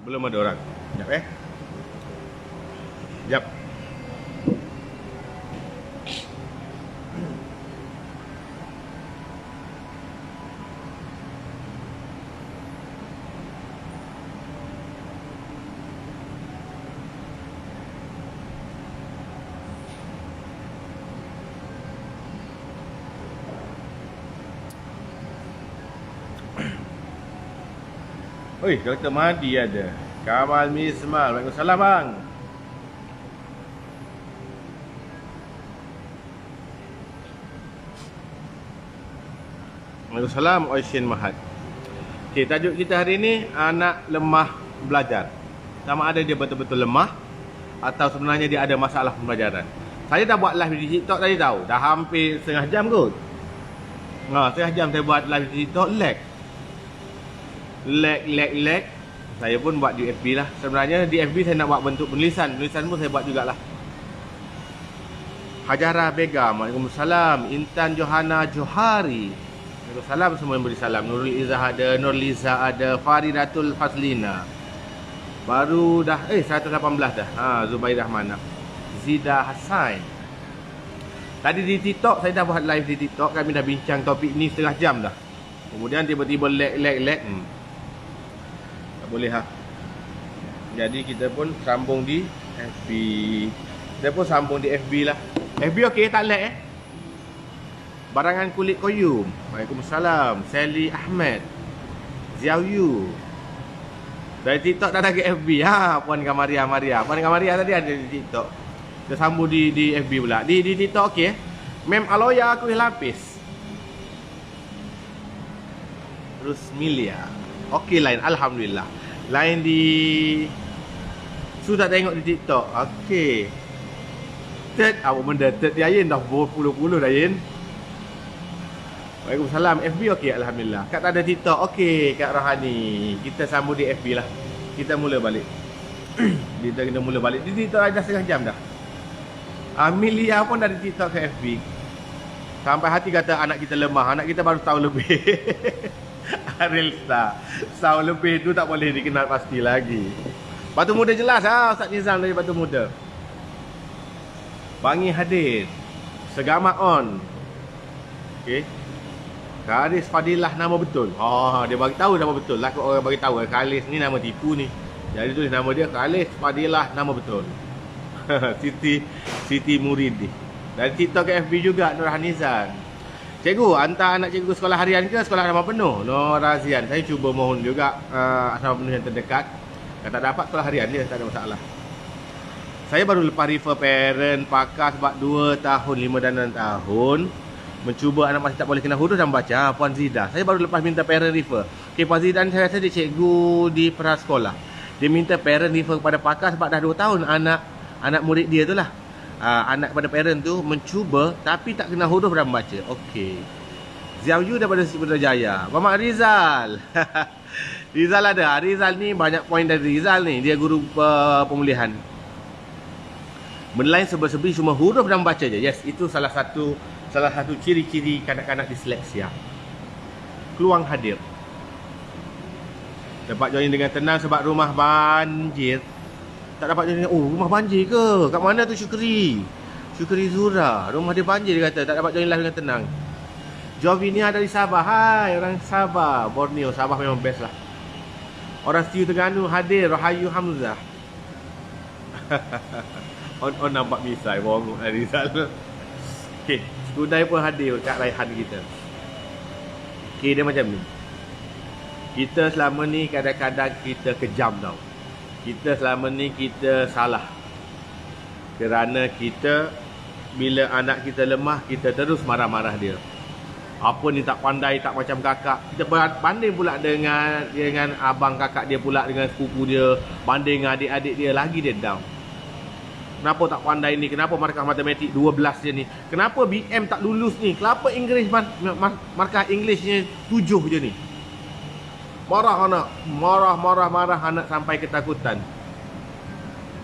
Belum ada orang. Sekejap Sekejap. Oi, Dr. Mahdi ada. Kamal Mismal. Waalaikumsalam bang. Waalaikumsalam Oisin Mahad. Okey, tajuk kita hari ni anak lemah belajar. Sama ada dia betul-betul lemah atau sebenarnya dia ada masalah pembelajaran. Saya dah buat live di TikTok tadi tahu. Dah hampir setengah jam kot. Setengah jam saya buat live di TikTok, lag. Saya pun buat di FB lah. Sebenarnya di FB saya nak buat bentuk penulisan pun saya buat jugalah. Hajarah Begam, Waalaikumsalam. Intan Johana Johari, Waalaikumsalam. Semua yang beri salam. Nurul Izzah ada, Nurliza ada, Faridatul Fazlina. Baru dah 118 dah. Zubairah mana? Zida Hassan. Tadi di TikTok saya dah buat live di TikTok. Kami dah bincang topik ni setengah jam dah. Kemudian tiba-tiba lag. Tak boleh Jadi kita pun sambung di FB. Lah. FB okey, tak lag Barangan kulit koyum. Waalaikumsalam. Sally Ahmed, Ziao Yu. Dari TikTok dah ke FB. Puan Kamaria. Puan Kamaria tadi ada di TikTok. Kita sambung di FB pula. Di TikTok okey Mem Aloya aku lapis. Terus Milia. Okey lain, alhamdulillah. Lain di sudah tengok di TikTok. Okey. Apa benda dia Yin dah berpuluh-puluh dah Yin. Waalaikumsalam. FB okey alhamdulillah. Kat ada TikTok okey Kak Rohani. Kita sambung di FB lah. Kita mula balik. Kita kena mula balik. Di TikTok dah setengah jam dah. Amelia pun dari TikTok ke FB. Sampai hati kata anak kita lemah. Anak kita baru tahun lebih. Ariel Star. Tahun lebih tu tak boleh dikenal pasti lagi. Batu Muda jelas Ustaz Nizam dari Batu Muda. Bangi hadir. Segama on. Okey. Karis Fadilah nama betul. Dia bagi tahu nama betul. Lah orang bagi tahu Kalis ni nama tipu ni. Jadi tulis nama dia Kalis Fadilah nama betul. Siti Muridi. Dari TikTok ke FB juga Nurhanizan. Cikgu, hantar anak cikgu sekolah harian ke sekolah asrama penuh? Nur Razian. Saya cuba mohon juga asrama penuh yang terdekat. Kalau tak dapat sekolah harian dia, tak ada masalah. Saya baru lepas refer parent pakar sebab 2 tahun, 5 dan 6 tahun. Mencuba anak masih tak boleh kena huruf dan baca. Puan Zida. Saya baru lepas minta parent refer. Okey, Puan Zida saya rasa dia cikgu di prasekolah. Dia minta parent refer kepada pakar sebab dah 2 tahun anak murid dia tu lah. Anak kepada parent tu mencuba tapi tak kena huruf dan baca. Okey. Ziao Yu daripada Siti Putrajaya. Muhammad Rizal. Rizal ada. Rizal ni banyak poin dari Rizal ni. Dia guru pemulihan. Benda lain sebelah-sebelah cuma huruf dan baca je. Yes, itu salah satu ciri-ciri kanak-kanak disleksia. Keluang hadir. Dapat join dengan tenang sebab rumah banjir. Tak dapat join dengan, rumah banjir ke? Kat mana tu Syukri Zura. Rumah dia banjir dia kata. Tak dapat join live dengan tenang. Jovinia dari Sabah. Hai orang Sabah, Borneo. Sabah memang best lah. Orang Setiu Terengganu hadir. Rahayu Hamzah. On nampak misai bongok Rizal. Okey, Skudai pun hadir kat Raihan kita. Okey, dia macam ni. Kita selama ni kadang-kadang kita kejam tau. Kita selama ni kita salah. Kerana kita bila anak kita lemah, kita terus marah-marah dia. Apa ni tak pandai, tak macam kakak. Kita banding pula dengan abang kakak dia pula, dengan sepupu dia, banding dengan adik-adik dia, lagi dia down. Kenapa tak pandai ni? Kenapa markah matematik 12 je ni? Kenapa BM tak lulus ni? Kenapa Inggeris markah Englishnya 7 je ni? Marah anak. Marah anak sampai ketakutan.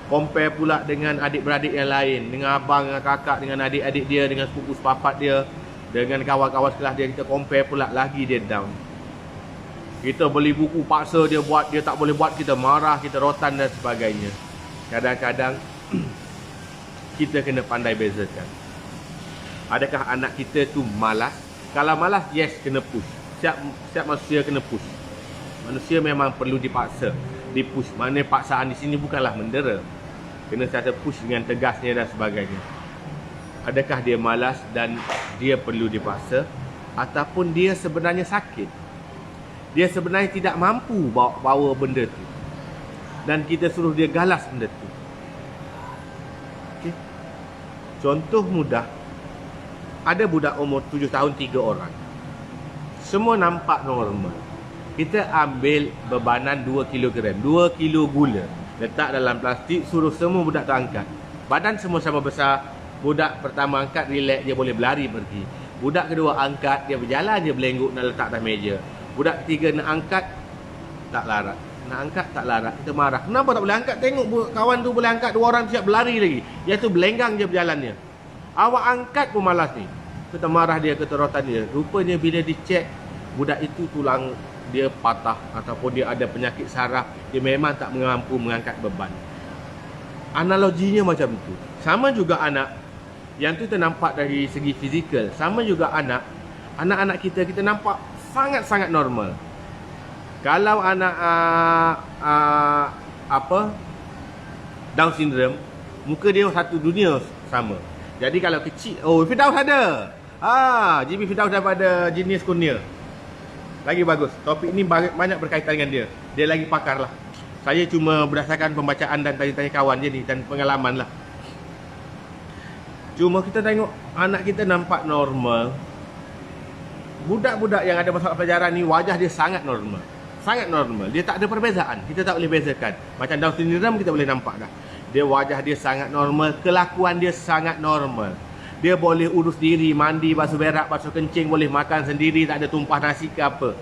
Compare pula dengan adik-beradik yang lain. Dengan abang, dengan kakak, dengan adik-adik dia, dengan sepupu sepapat dia, dengan kawan-kawan sekelas dia. Kita compare pula, lagi dia down. Kita beli buku, paksa dia buat, dia tak boleh buat, kita marah, kita rotan dan sebagainya. Kadang-kadang kita kena pandai bezakan. Adakah anak kita tu malas? Kalau malas, yes, kena push. Setiap manusia kena push. Manusia memang perlu dipaksa, dipush. Mana paksaan di sini bukanlah mendera. Kena satu push dengan tegasnya dan sebagainya. Adakah dia malas dan dia perlu dipaksa? Ataupun dia sebenarnya sakit? Dia sebenarnya tidak mampu bawa benda tu, dan kita suruh dia galas benda tu. Okay. Contoh mudah. Ada budak umur 7 tahun 3 orang. Semua nampak normal. Kita ambil bebanan 2 kg, 2 kilo gula, letak dalam plastik, suruh semua budak tu angkat. Badan semua sama besar. Budak pertama angkat, relax, dia boleh berlari pergi. Budak kedua angkat, dia berjalan, dia belengguk nak letak atas meja. Budak ketiga nak angkat, tak larat. Nak angkat, tak larat. Kita marah. Kenapa tak boleh angkat? Tengok kawan tu boleh angkat, 2 orang siap berlari lagi. Dia tu belenggang je berjalannya. Awak angkat pun malas ni. Kita marah dia, kita rotan dia. Rupanya bila dicek, budak itu tulang dia patah ataupun dia ada penyakit saraf. Dia memang tak mampu mengangkat beban. Analoginya macam itu. Sama juga anak. Yang tu ternampak dari segi fizikal. Sama juga anak. Anak-anak kita nampak sangat-sangat normal. Kalau anak Down syndrome, muka dia satu dunia sama. Jadi kalau kecil, oh Firdaus ada. GB Firdaus daripada jenis kurnia. Lagi bagus. Topik ni banyak berkaitan dengan dia. Dia lagi pakar lah. Saya cuma berdasarkan pembacaan dan tanya-tanya kawan je ni dan pengalaman lah. Cuma kita tengok anak kita nampak normal. Budak-budak yang ada masalah pelajaran ni wajah dia sangat normal. Sangat normal. Dia tak ada perbezaan. Kita tak boleh bezakan. Macam Down syndrome kita boleh nampak dah. Dia wajah dia sangat normal. Kelakuan dia sangat normal. Dia boleh urus diri, mandi, basuh berak, basuh kencing, boleh makan sendiri, tak ada tumpah nasi ke apa.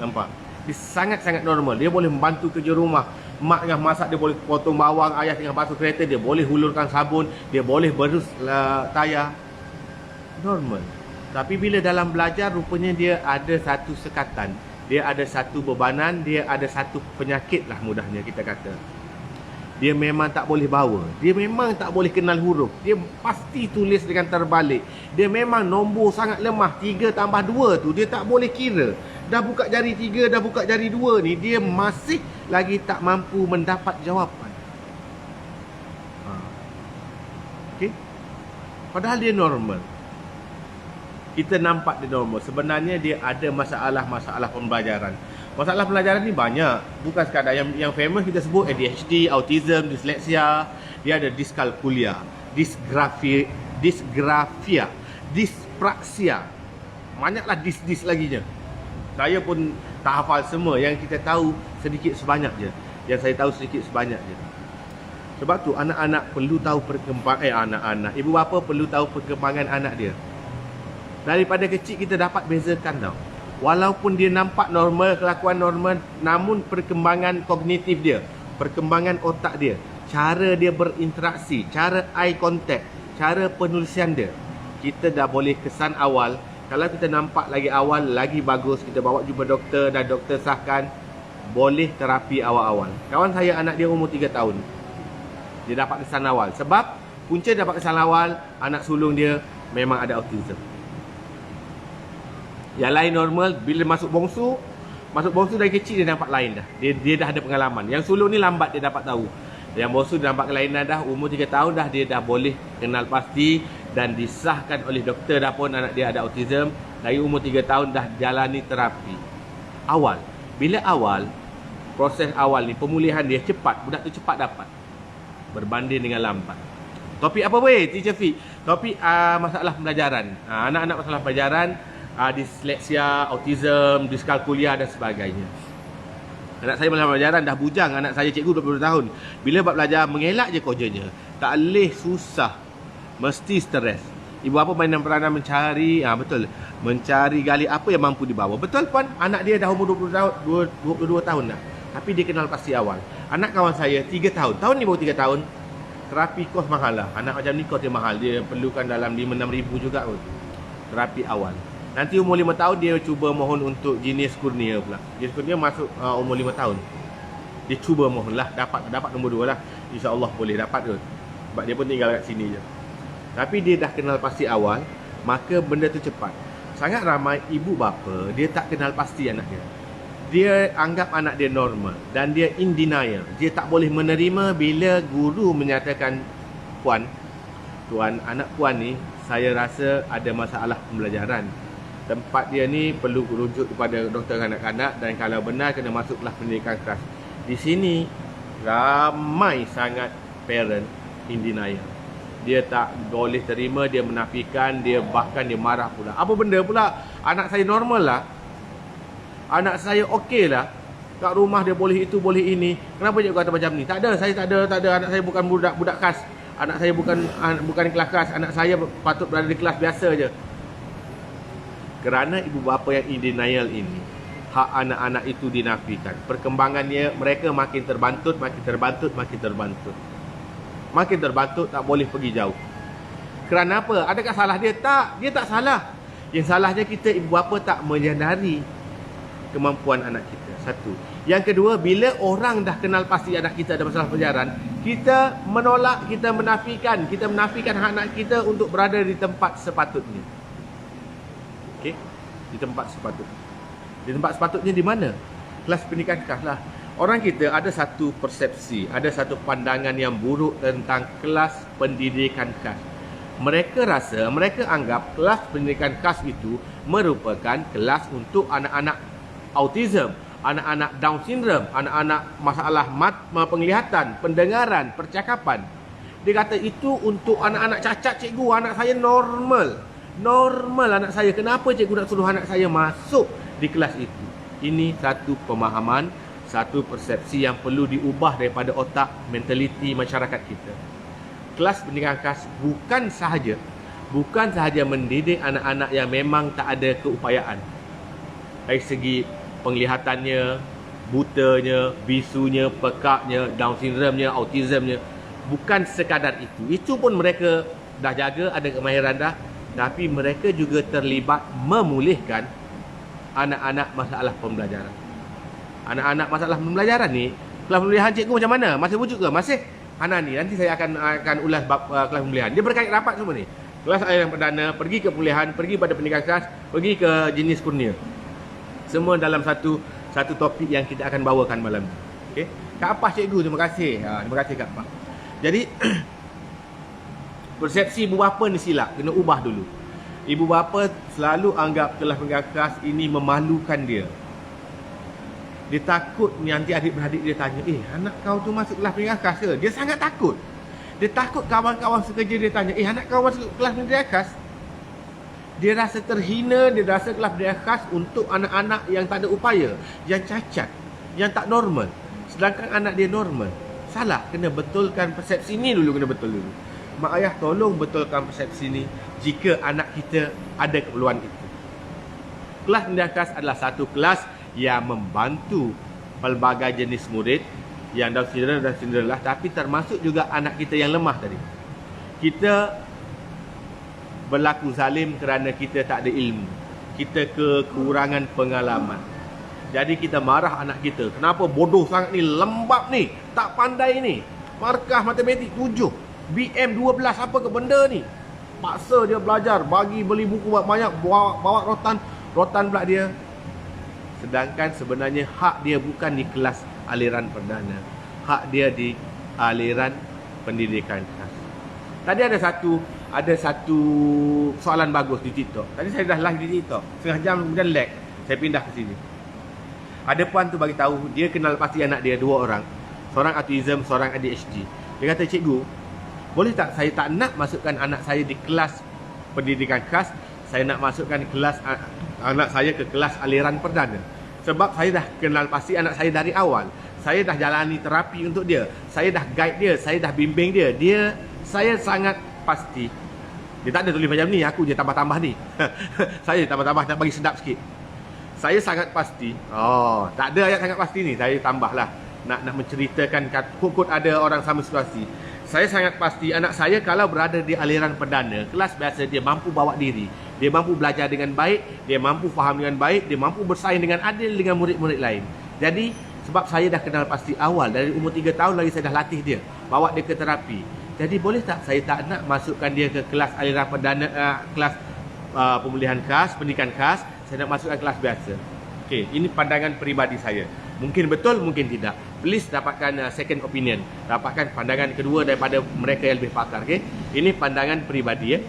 Nampak? Dia sangat-sangat normal. Dia boleh membantu kerja rumah. Mak tengah masak, dia boleh potong bawang. Ayah tengah basuh kereta, dia boleh hulurkan sabun. Dia boleh berus tayar. Normal. Tapi bila dalam belajar, rupanya dia ada satu sekatan. Dia ada satu bebanan. Dia ada satu penyakit lah mudahnya kita kata. Dia memang tak boleh bawa. Dia memang tak boleh kenal huruf. Dia pasti tulis dengan terbalik. Dia memang nombor sangat lemah. 3 tambah 2 tu dia tak boleh kira. Dah buka jari 3, dah buka jari 2 ni, dia masih lagi tak mampu mendapat jawapan. Okay? Padahal dia normal. Kita nampak dia normal. Sebenarnya dia ada masalah-masalah pembelajaran. Masalah pelajaran ni banyak. Bukan sekadar yang famous kita sebut ADHD, autism, disleksia. Dia ada diskalkulia, disgrafia, dispraksia. Banyaklah dis laginya. Saya pun tak hafal semua. Yang kita tahu sedikit sebanyak je. Yang saya tahu sedikit sebanyak je. Sebab tu anak-anak perlu tahu perkembangan ibu bapa perlu tahu perkembangan anak dia. Daripada kecil kita dapat bezakan tau. Walaupun dia nampak normal, kelakuan normal, namun perkembangan kognitif dia, perkembangan otak dia, cara dia berinteraksi, cara eye contact, cara penulisan dia, kita dah boleh kesan awal. Kalau kita nampak lagi awal, lagi bagus, kita bawa jumpa doktor dan doktor sahkan boleh terapi awal-awal. Kawan saya anak dia umur 3 tahun. Dia dapat kesan awal. Sebab punca dapat kesan awal, anak sulung dia memang ada autism. Yang lain normal. Bila masuk bongsu dari kecil dia nampak lain dah. Dia dah ada pengalaman. Yang sulung ni lambat dia dapat tahu. Yang bongsu dia nampak kelainan dah. Umur 3 tahun dah dia dah boleh kenal pasti. Dan disahkan oleh doktor dah pun anak dia ada autism. Dari umur 3 tahun dah jalani terapi awal. Bila awal, proses awal ni, pemulihan dia cepat. Budak tu cepat dapat berbanding dengan lambat. Topik apa weh Teacher Fee? Topik masalah pembelajaran. Anak-anak masalah pelajaran, disleksia, autism, diskalkulia dan sebagainya. Anak saya masalah pelajaran dah bujang. Anak saya cikgu 20 tahun. Bila buat belajar mengelak je kojanya. Tak boleh, susah. Mesti stres. Ibu bapa mainan peranan mencari, betul, mencari gali apa yang mampu dibawa. Betul puan, anak dia dah umur 22 tahun dah. Tapi dia kenal pasti awal. Anak kawan saya 3 tahun. Tahun ni baru 3 tahun. Terapi kos mahal lah. Anak macam ni kos dia mahal. Dia perlukan dalam 5-6 ribu juga pun. Terapi awal. Nanti umur 5 tahun dia cuba mohon untuk jenis kurnia pula. Jenis kurnia masuk umur 5 tahun. Dia cuba mohon lah, dapat nombor 2 lah. InsyaAllah boleh dapat kot. Sebab dia pun tinggal kat sini je. Tapi dia dah kenal pasti awal, maka benda tu cepat. Sangat ramai ibu bapa, dia tak kenal pasti anak dia. Dia anggap anak dia normal dan dia in denial. Dia tak boleh menerima bila guru menyatakan, Tuan, anak puan ni saya rasa ada masalah pembelajaran. Tempat dia ni perlu rujuk kepada doktor kanak-kanak dan kalau benar kena masuk kelas pendidikan kelas. Di sini ramai sangat parent in denial. Dia tak boleh terima, dia menafikan, dia bahkan dia marah pula. Apa benda pula? Anak saya normal lah. Anak saya okey lah. Kat rumah dia boleh itu, boleh ini. Kenapa cikgu kata macam ni? Tak ada, saya tak ada. Anak saya bukan budak khas. Anak saya bukan kelas khas. Anak saya patut berada di kelas biasa je. Kerana ibu bapa yang in denial ini, hak anak-anak itu dinafikan. Perkembangannya mereka makin terbantut. Makin terbantut, tak boleh pergi jauh. Kerana apa? Adakah salah dia? Tak, dia tak salah. Yang salahnya kita ibu bapa tak menyadari kemampuan anak kita. Satu. Yang kedua, bila orang dah kenal pasti anak kita ada masalah pelajaran, kita menolak, kita menafikan hak anak kita untuk berada di tempat sepatutnya. Okey? Di tempat sepatutnya. Di tempat sepatutnya di mana? Kelas pendidikan khas lah. Orang kita ada satu persepsi, ada satu pandangan yang buruk tentang kelas pendidikan khas. Mereka anggap kelas pendidikan khas itu merupakan kelas untuk anak-anak autism, anak-anak Down syndrome, anak-anak masalah penglihatan, pendengaran, percakapan. Dia kata itu untuk anak-anak cacat cikgu, anak saya normal. Normal anak saya. Kenapa cikgu nak suruh anak saya masuk di kelas itu? Ini satu pemahaman, satu persepsi yang perlu diubah daripada otak mentaliti masyarakat kita. Kelas pendidikan khas bukan sahaja mendidik anak-anak yang memang tak ada keupayaan. Dari segi penglihatannya, butanya, bisunya, pekaknya, Down syndrome-nya, autismnya. Bukan sekadar itu. Itu pun mereka dah jaga, ada kemahiran dah. Tapi mereka juga terlibat memulihkan anak-anak masalah pembelajaran. Anak-anak masalah pembelajaran ni, kelas pemilihan cikgu macam mana? Masih wujud ke? Masih? Ni nanti saya akan ulas bab kelas pemilihan. Dia berkait rapat semua ni. Kelas aliran perdana, pergi ke pemilihan, pergi pada pendidikan khas, pergi ke jenis kurnia. Semua dalam satu topik yang kita akan bawakan malam ni. Okey. Kak Apah cikgu, terima kasih. Terima kasih Kak Apah. Jadi persepsi ibu bapa ni silap, kena ubah dulu. Ibu bapa selalu anggap kelas pendidikan khas ini memalukan dia. Dia takut nanti adik-beradik dia tanya, anak kau tu masuk kelas pendidikan khas ke? Dia sangat takut. Dia takut kawan-kawan sekerja dia tanya, anak kau masuk kelas pendidikan khas? Dia rasa terhina, dia rasa kelas pendidikan khas untuk anak-anak yang tak ada upaya, yang cacat, yang tak normal. Sedangkan anak dia normal. Salah, kena betulkan persepsi ni dulu, kena betul dulu. Mak ayah tolong betulkan persepsi ni jika anak kita ada keperluan itu. Kelas pendidikan khas adalah satu kelas yang membantu pelbagai jenis murid yang Down syndrome lah, tapi termasuk juga anak kita yang lemah tadi. Kita berlaku zalim kerana kita tak ada ilmu. Kita kekurangan pengalaman. Jadi kita marah anak kita. Kenapa bodoh sangat ni, lembab ni, tak pandai ni. Markah matematik 7, BM 12, apa ke benda ni? Paksa dia belajar, beli buku banyak, bawa rotan pula dia. Sedangkan sebenarnya hak dia bukan di kelas aliran perdana. Hak dia di aliran pendidikan khas. Tadi ada satu soalan bagus di TikTok. Tadi saya dah live di TikTok. Setengah jam kemudian lag. Saya pindah ke sini. Ada puan tu bagi tahu dia kenal pasti anak dia 2 orang. Seorang autism, seorang ADHD. Dia kata, cikgu, boleh tak saya tak nak masukkan anak saya di kelas pendidikan khas. Saya nak masukkan kelas anak saya ke kelas aliran perdana. Sebab saya dah kenal pasti anak saya dari awal. Saya dah jalani terapi untuk dia. Saya dah guide dia, saya dah bimbing dia. Saya sangat pasti. Dia tak ada tulis macam ni, aku je tambah-tambah ni. Saya tambah-tambah nak bagi sedap sikit. Saya sangat pasti. Tak ada ayat sangat pasti ni, saya tambahlah. Nak menceritakan kod ada orang sama situasi. Saya sangat pasti anak saya kalau berada di aliran perdana, kelas biasa, dia mampu bawa diri. Dia mampu belajar dengan baik, dia mampu faham dengan baik, dia mampu bersaing dengan adil dengan murid-murid lain. Jadi sebab saya dah kenal pasti awal, dari umur 3 tahun lagi saya dah latih dia, bawa dia ke terapi. Jadi boleh tak saya tak nak masukkan dia ke kelas aliran perdana, kelas pemulihan khas, pendidikan khas, saya nak masukkan kelas biasa. Okey, ini pandangan peribadi saya. Mungkin betul, mungkin tidak. Please dapatkan second opinion, dapatkan pandangan kedua daripada mereka yang lebih pakar. Okey, ini pandangan peribadi ya.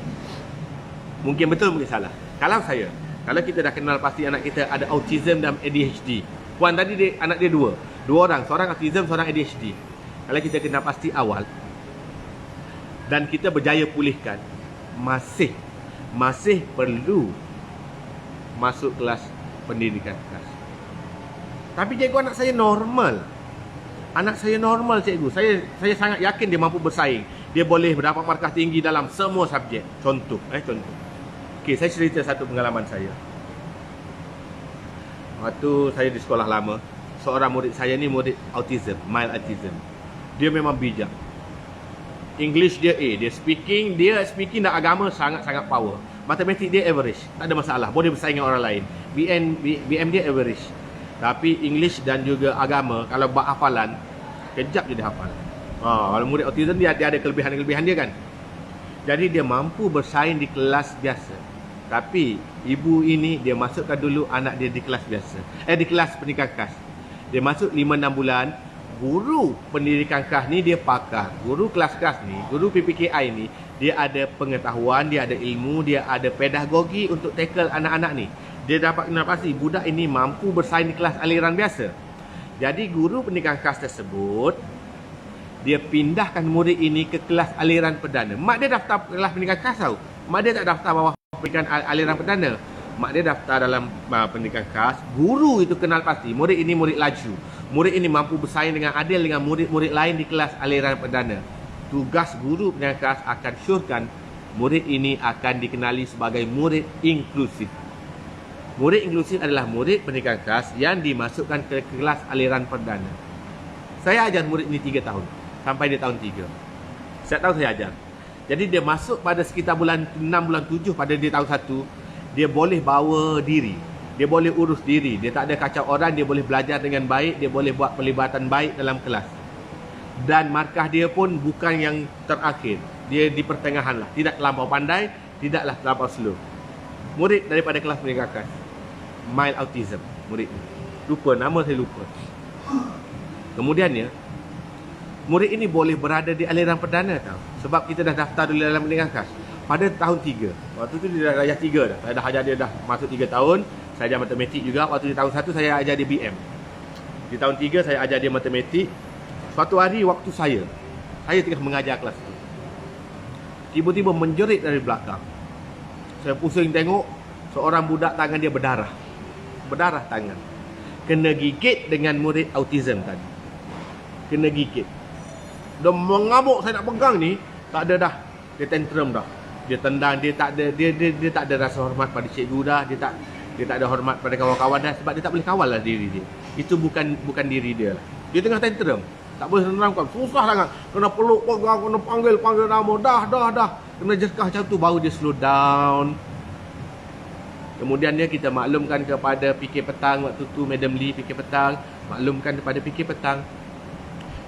Mungkin betul, mungkin salah. Kalau kita dah kenal pasti anak kita ada autism dan ADHD. Puan tadi anak dia dua orang, seorang autism, seorang ADHD. Kalau kita kenal pasti awal dan kita berjaya pulihkan, masih perlu masuk kelas pendidikan khas. Tapi cikgu, anak saya normal. Anak saya normal, cikgu. Saya sangat yakin dia mampu bersaing. Dia boleh mendapat markah tinggi dalam semua subjek. Contoh. Okey, saya cerita satu pengalaman saya. Waktu saya di sekolah lama, seorang murid saya ni murid autism, mild autism. Dia memang bijak. English dia A, dia speaking dan agama sangat-sangat power. Matematik dia average, tak ada masalah, boleh bersaing dengan orang lain. BM dia average. Tapi English dan juga agama, kalau buat hafalan, kejap je dia hafal. Kalau murid autism dia ada kelebihan-kelebihan dia kan. Jadi dia mampu bersaing di kelas biasa. Tapi ibu ini dia masukkan dulu anak dia di kelas biasa. Di kelas pendidikan khas. Dia masuk 5-6 bulan. Guru pendidikan khas ni dia pakar. Guru kelas khas ni, guru PPKI ni, dia ada pengetahuan, dia ada ilmu, dia ada pedagogi untuk tackle anak-anak ni. Dia dapat kenal pasti budak ini mampu bersaing di kelas aliran biasa. Jadi guru pendidikan khas tersebut, dia pindahkan murid ini ke kelas aliran perdana. Mak dia daftar kelas pendidikan khas tau. Mak dia tak daftar bawah pendidikan aliran perdana. Mak dia daftar dalam pendidikan khas. Guru itu kenal pasti murid ini murid laju. Murid ini mampu bersaing dengan adil dengan murid-murid lain di kelas aliran perdana. Tugas guru pendidikan khas akan syorkan murid ini akan dikenali sebagai murid inklusif. Murid inklusif adalah murid pendidikan khas yang dimasukkan ke kelas aliran perdana. Saya ajar murid ini 3 tahun sampai dia tahun 3. Setiap tahun saya ajar. Jadi dia masuk pada sekitar bulan 6, bulan 7 pada dia tahun 1, dia boleh bawa diri, dia boleh urus diri, dia tak ada kacau orang, dia boleh belajar dengan baik, dia boleh buat pelibatan baik dalam kelas. Dan markah dia pun bukan yang terakhir, dia di pertengahan lah, tidak terlampau pandai, tidaklah terlampau slow. Murid daripada kelas pendidikan khas, mild autism, murid ni. Lupa, nama saya lupa. Kemudiannya, murid ini boleh berada di aliran perdana tau. Sebab kita dah daftar dulu dalam pendidikan khas. Pada tahun 3. Waktu tu dia dah darjah 3 dah. Saya dah ajar dia dah masuk 3 tahun. Saya ajar matematik juga. Waktu di tahun 1 saya ajar dia BM. Di tahun 3 saya ajar dia matematik. Suatu hari waktu saya tengah mengajar kelas tu, tiba-tiba menjerit dari belakang. Saya pusing tengok, seorang budak tangan dia berdarah. Berdarah tangan. Kena gigit dengan murid autism tadi. Kena gigit. Dia mengamuk, saya nak pegang ni, tak ada dah. Dia tantrum dah. Dia tendang, dia tak ada rasa hormat pada cikgu dah, dia tak ada hormat pada kawan-kawan dah sebab dia tak boleh kawal lah diri dia. Itu bukan diri dia lah. Dia tengah tantrum. Tak boleh tenangkan. Susah sangat. Kena peluk pegang, kena panggil nama. Dah. Kena jerkah macam tu baru dia slow down. Kemudian kita maklumkan kepada PK Petang waktu tu, Madam Lee PK Petang, maklumkan kepada PK Petang.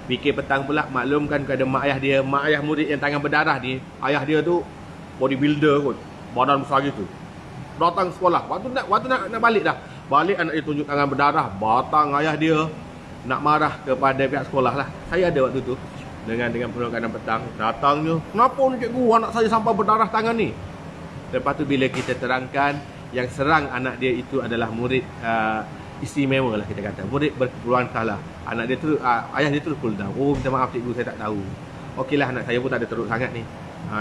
PK Petang pula maklumkan kepada mak ayah dia, mak ayah murid yang tangan berdarah ni. Ayah dia tu bodybuilder kot, badan besar gitu. Datang sekolah, waktu nak balik dah. Balik anak dia tunjuk tangan berdarah, batang ayah dia nak marah kepada pihak sekolah lah. Saya ada waktu tu dengan penolakan petang. Datangnya, kenapa ni cikgu anak saya sampai berdarah tangan ni? Lepas tu bila kita terangkan yang serang anak dia itu adalah murid istimewa lah kita kata, murid berkeperluan khas lah. Anak dia tu, ayah dia tu cool down. Oh, minta maaf cikgu, saya tak tahu. Okeylah, anak saya pun tak ada teruk sangat ni.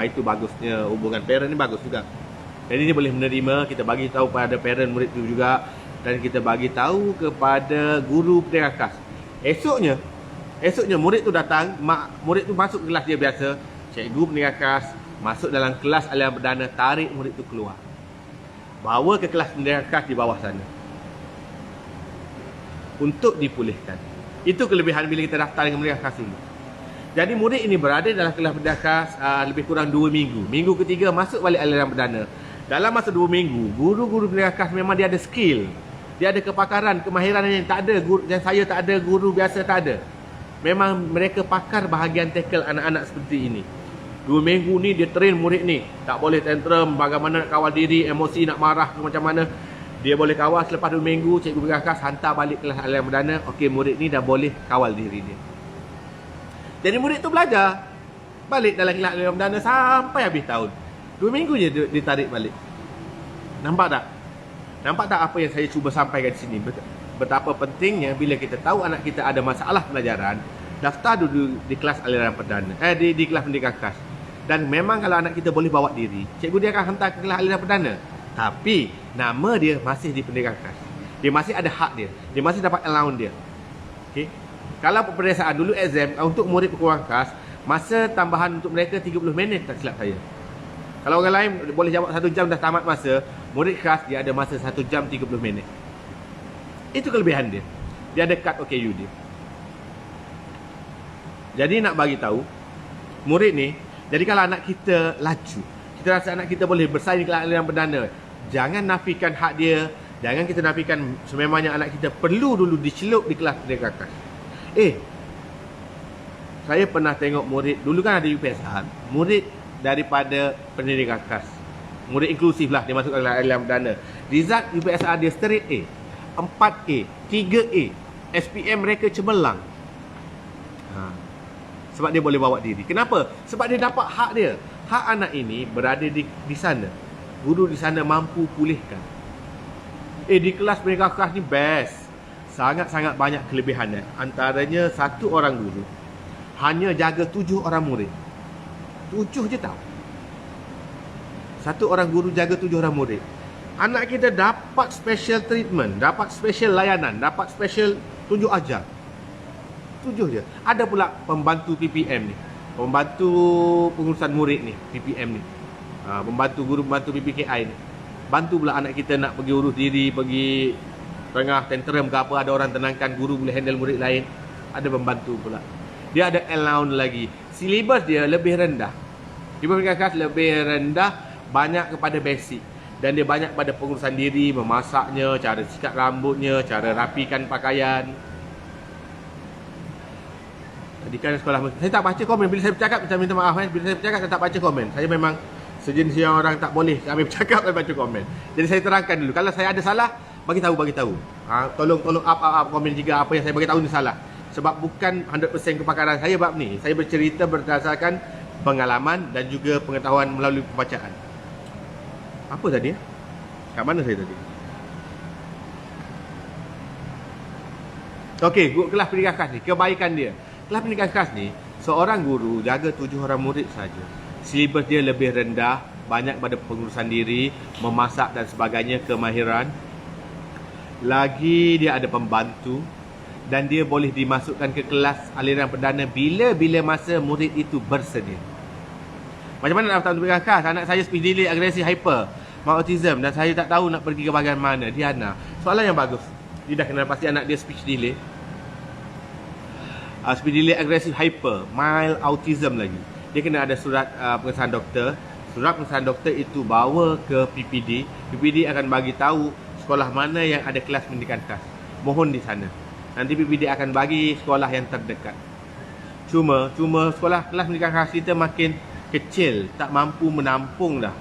Itu bagusnya hubungan parent ni bagus juga. Jadi dia boleh menerima, kita bagi tahu pada parent murid tu juga, dan kita bagi tahu kepada guru pendidikan khas. Esoknya murid tu datang, murid tu masuk kelas dia biasa, cikgu pendidikan khas masuk dalam kelas aliran perdana, tarik murid tu keluar, bawa ke kelas pendidikan khas di bawah sana untuk dipulihkan. Itu kelebihan bila kita daftar dengan pendidikan khas ini. Jadi murid ini berada dalam kelas pendidikan khas lebih kurang 2 minggu. Minggu ketiga masuk balik aliran perdana. Dalam masa 2 minggu, guru-guru pendidikan khas memang dia ada skill. Dia ada kepakaran, kemahiran yang tak ada, yang saya tak ada, guru biasa tak ada. Memang mereka pakar bahagian tackle anak-anak seperti ini. 2 minggu ni dia train murid ni. Tak boleh tantrum, bagaimana nak kawal diri, emosi nak marah ke macam mana. Dia boleh kawal. Selepas 2 minggu, cikgu pendidikan khas hantar balik kelas aliran perdana. Okey, murid ni dah boleh kawal diri dia. Jadi murid tu belajar balik dalam kelas aliran perdana sampai habis tahun. 2 minggu je ditarik balik. Nampak tak? Nampak tak apa yang saya cuba sampaikan di sini? Betapa pentingnya bila kita tahu anak kita ada masalah pelajaran, daftar dulu di kelas aliran perdana, di kelas pendidikan khas. Dan memang kalau anak kita boleh bawa diri, cikgu dia akan hantar ke kelas aliran perdana. Tapi nama dia masih di pendidikan khas. Dia masih ada hak dia. Dia masih dapat allowance dia. Okey. Kalau peperiksaan dulu exam untuk murid pendidikan khas, masa tambahan untuk mereka 30 minit tak silap saya. Kalau orang lain boleh jawab 1 jam dah tamat masa, murid khas dia ada masa 1 jam 30 minit. Itu kelebihan dia. Dia ada kad OKU dia. Jadi nak bagi tahu murid ni, jadi kalau anak kita laju, kita rasa anak kita boleh bersaing kelas aliran perdana, jangan nafikan hak dia, jangan kita nafikan sememangnya anak kita perlu dulu dicelup di kelas pendidikan khas. Saya pernah tengok murid, dulu kan ada UPSR, murid daripada pendidikan khas, murid inklusif lah, dia masuk ke kelas aliran perdana. Result UPSR dia straight A, 4A, 3A, SPM mereka cemerlang. Sebab dia boleh bawa diri. Kenapa? Sebab dia dapat hak dia. Hak anak ini berada di sana. Guru di sana mampu pulihkan. Di kelas pendidikan khas ni best. Sangat-sangat banyak kelebihannya. Antaranya 1 orang guru hanya jaga 7 orang murid. 7 je tau. 1 orang guru jaga 7 orang murid. Anak kita dapat special treatment, dapat special layanan, dapat special tunjuk ajar. 7 je. Ada pula pembantu PPM ni, pembantu pengurusan murid ni, PPM ni, pembantu guru, pembantu PPKI ni. Bantu pula anak kita nak pergi urus diri, pergi tengah tantrum ke apa, ada orang tenangkan, guru boleh handle murid lain. Ada pembantu pula. Dia ada allowance lagi. Silibus dia lebih rendah. Di pendidikan khas lebih rendah, banyak kepada basic. Dan dia banyak pada pengurusan diri, memasaknya, cara sikat rambutnya, cara rapikan pakaian. Tadi kan sekolah, saya tak baca komen. Bila saya bercakap, saya minta maaf. Bila saya bercakap, saya tak baca komen. Saya memang sejenis yang orang tak boleh kami bercakap dan baca komen. Jadi saya terangkan dulu. Kalau saya ada salah, bagi tahu. Tolong up komen jika apa yang saya bagi tahu ni salah. Sebab bukan 100% kepakaran saya bab ni. Saya bercerita berdasarkan pengalaman dan juga pengetahuan melalui pembacaan. Apa tadi? Kat mana saya tadi? Okey, kelas pendidikan khas ni, kebaikan dia. Kelas pendidikan khas ni, seorang guru jaga 7 orang murid saja. Silibus dia lebih rendah, banyak pada pengurusan diri, memasak dan sebagainya, kemahiran. Lagi dia ada pembantu dan dia boleh dimasukkan ke kelas aliran perdana bila-bila masa murid itu bersedia. Macam mana nak daftar untuk pendidikan khas? Anak saya speech delay, agresif, hyper, autism dan saya tak tahu nak pergi ke bahagian mana. Diana, soalan yang bagus. Dia dah kenal pasti anak dia speech delay. Speech delay, agresif, hyper, mild autism lagi. Dia kena ada surat pengesahan doktor. Surat pengesahan doktor itu bawa ke PPD. PPD akan bagi tahu sekolah mana yang ada kelas pendidikan khas. Mohon di sana. Nanti PPD akan bagi sekolah yang terdekat. Cuma sekolah kelas pendidikan khas kita makin kecil, tak mampu menampung dah.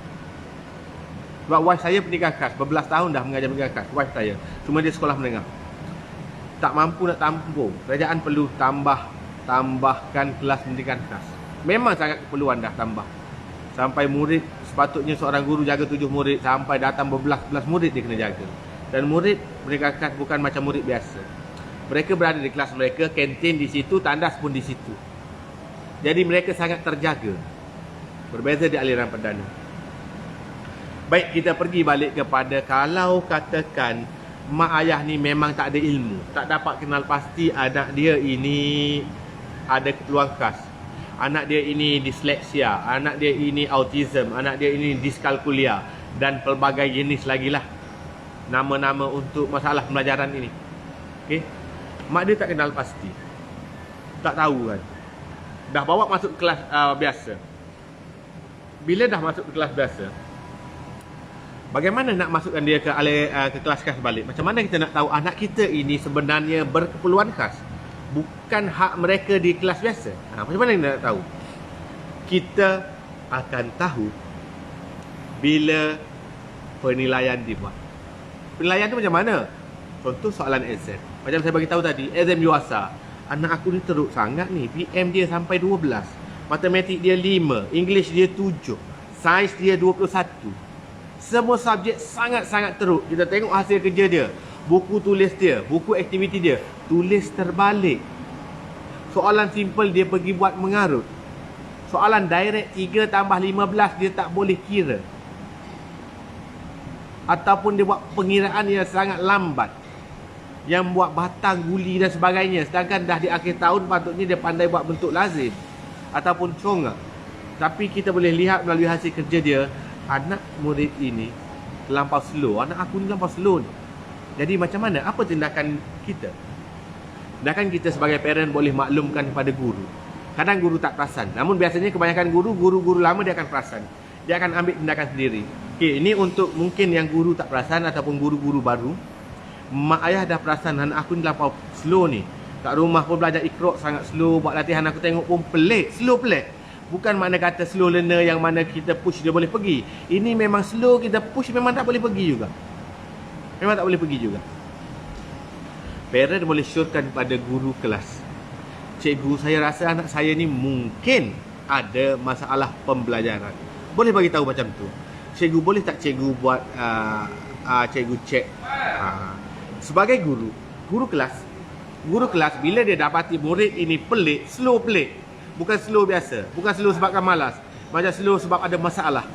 Sebab wife saya pendidikan khas, berbelas tahun dah mengajar pendidikan khas, wife saya. Cuma dia sekolah menengah. Tak mampu nak tampung. Kerajaan perlu tambahkan kelas pendidikan khas. Memang sangat keperluan dah tambah. Sampai murid, sepatutnya seorang guru jaga 7 murid, sampai datang berbelas-belas murid dia kena jaga. Dan murid pendidikan khas bukan macam murid biasa. Mereka berada di kelas mereka, kantin di situ, tandas pun di situ. Jadi mereka sangat terjaga. Berbeza di aliran perdana. Baik, kita pergi balik kepada kalau katakan mak ayah ni memang tak ada ilmu, tak dapat kenal pasti anak dia ini ada keperluan khas, anak dia ini disleksia, anak dia ini autism, anak dia ini diskalkulia dan pelbagai jenis lagi lah nama-nama untuk masalah pembelajaran ini. Okey, mak dia tak kenal pasti, tak tahu kan, dah bawa masuk kelas biasa. Bila dah masuk ke kelas biasa, Bagaimana nak masukkan dia ke kelas khas balik? Macam mana kita nak tahu anak kita ini sebenarnya berkeperluan khas? Bukan hak mereka di kelas biasa. Macam mana kita nak tahu? Kita akan tahu bila penilaian dibuat. Penilaian tu macam mana? Contoh soalan exam. Macam saya bagi tahu tadi, exam UASA. Anak aku ni teruk sangat ni. PM dia sampai 12. Matematik dia 5. English dia 7. Sains dia 21. Semua subjek sangat-sangat teruk. Kita tengok hasil kerja dia, buku tulis dia, buku aktiviti dia, tulis terbalik. Soalan simple dia pergi buat mengarut. Soalan direct 3 tambah 15 dia tak boleh kira. Ataupun dia buat pengiraan yang sangat lambat, yang buat batang, guli dan sebagainya. Sedangkan dah di akhir tahun patutnya dia pandai buat bentuk lazim ataupun conga. Tapi kita boleh lihat melalui hasil kerja dia, anak murid ini terlampau slow. Anak aku ni terlampau slow ni. Jadi macam mana? Apa tindakan kita? Tindakan kita sebagai parent boleh maklumkan kepada guru. Kadang guru tak perasan. Namun biasanya kebanyakan guru-guru lama dia akan perasan. Dia akan ambil tindakan sendiri. Okey, ini untuk mungkin yang guru tak perasan ataupun guru-guru baru. Mak ayah dah perasan anak aku ni terlampau slow ni. Kat rumah pun belajar Iqra sangat slow. Buat latihan aku tengok pun pelik. Slow pelik. Bukan makna kata slow learner yang mana kita push dia boleh pergi. Ini memang slow, kita push memang tak boleh pergi juga. Memang tak boleh pergi juga. Parent boleh syorkan pada guru kelas. Cikgu, saya rasa anak saya ni mungkin ada masalah pembelajaran. Boleh bagi tahu macam tu. Cikgu, boleh tak cikgu buat cikgu cek. Sebagai guru kelas bila dia dapati murid ini pelik, slow pelik. Bukan slow biasa, bukan slow sebabkan malas, macam slow sebab ada masalah.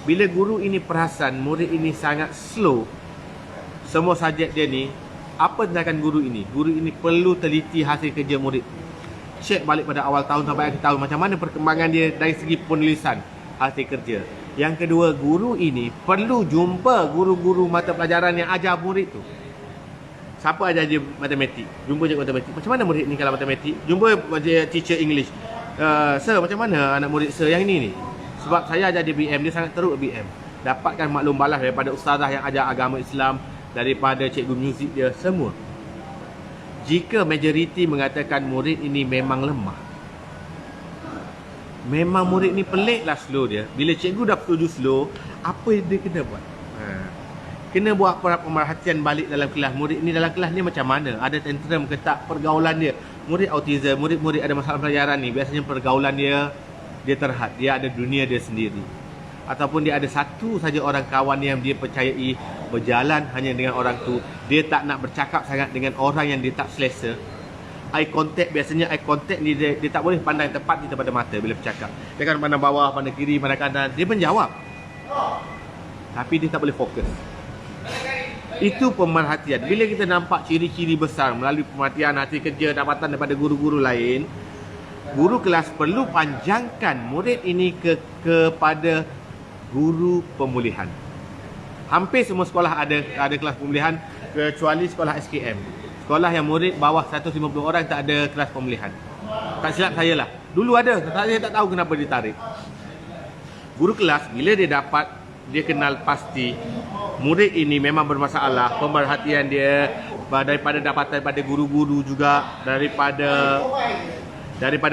Bila guru ini perasan murid ini sangat slow, semua subjek dia ni, apa tindakan guru ini? Guru ini perlu teliti hasil kerja murid. Cek balik pada awal tahun sampai akhir tahun, macam mana perkembangan dia dari segi penulisan hasil kerja. Yang kedua, guru ini perlu jumpa guru-guru mata pelajaran yang ajar murid tu. Siapa ajar dia matematik? Jumpa cikgu matematik. Macam mana murid ni kalau matematik? Jumpa teacher English. Sir, macam mana anak murid sir yang ini ni? Sebab saya ajar dia BM, dia sangat teruk BM. Dapatkan maklum balas daripada ustazah yang ajar agama Islam, daripada cikgu muzik dia, semua. Jika majoriti mengatakan murid ini memang lemah, memang murid ni pelik lah slow dia. Bila cikgu dah setuju slow, apa yang dia kena buat? Kena buat pemerhatian balik dalam kelas. Murid ni dalam kelas ni macam mana? Ada tantrum ke tak? Pergaulan dia. Murid autism, murid-murid ada masalah pelajaran ni, biasanya pergaulan dia terhad. Dia ada dunia dia sendiri. Ataupun dia ada satu saja orang kawan yang dia percayai, berjalan hanya dengan orang tu. Dia tak nak bercakap sangat dengan orang yang dia tak selesa. Eye contact, biasanya eye contact ni dia tak boleh pandang tepat kita pada mata bila bercakap. Dia akan pandang bawah, pandang kiri, pandang kanan. Dia menjawab, tapi dia tak boleh fokus. Itu pemerhatian. Bila kita nampak ciri-ciri besar melalui pemerhatian, hasil kerja, dapatan daripada guru-guru lain, guru kelas perlu panjangkan murid ini kepada guru pemulihan. Hampir semua sekolah ada kelas pemulihan kecuali sekolah SKM. Sekolah yang murid bawah 150 orang tak ada kelas pemulihan. Tak silap saya lah. Dulu ada, saya tak tahu kenapa ditarik. Guru kelas bila dia kenal pasti murid ini memang bermasalah, pemerhatian dia daripada dapatan pada guru-guru juga, daripada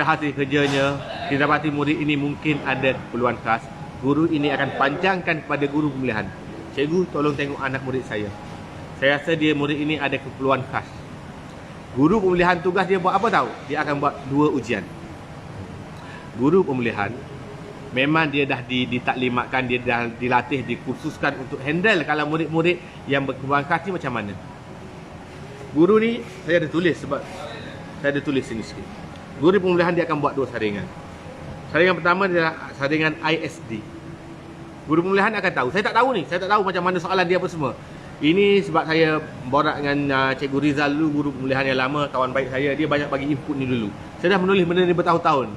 hasil kerjanya, didapati murid ini mungkin ada keperluan khas. Guru ini akan panjangkan kepada guru pemulihan. Cikgu, tolong tengok anak murid saya. Saya rasa murid ini ada keperluan khas. Guru pemulihan tugas dia buat apa tahu? Dia akan buat 2 ujian. Guru pemulihan memang dia dah ditaklimatkan, dia dah dilatih, dikhususkan untuk handle kalau murid-murid yang berkeperluan khas ni macam mana. Guru ni saya ada tulis, sebab saya ada tulis sini sikit. Guru pemulihan dia akan buat 2 saringan. Saringan pertama adalah saringan ISD. Guru pemulihan akan tahu. Saya tak tahu macam mana soalan dia apa semua. Ini sebab saya borak dengan Cikgu Rizal dulu, guru pemulihan yang lama, kawan baik saya. Dia banyak bagi input ni dulu. Saya dah menulis benda ni bertahun-tahun.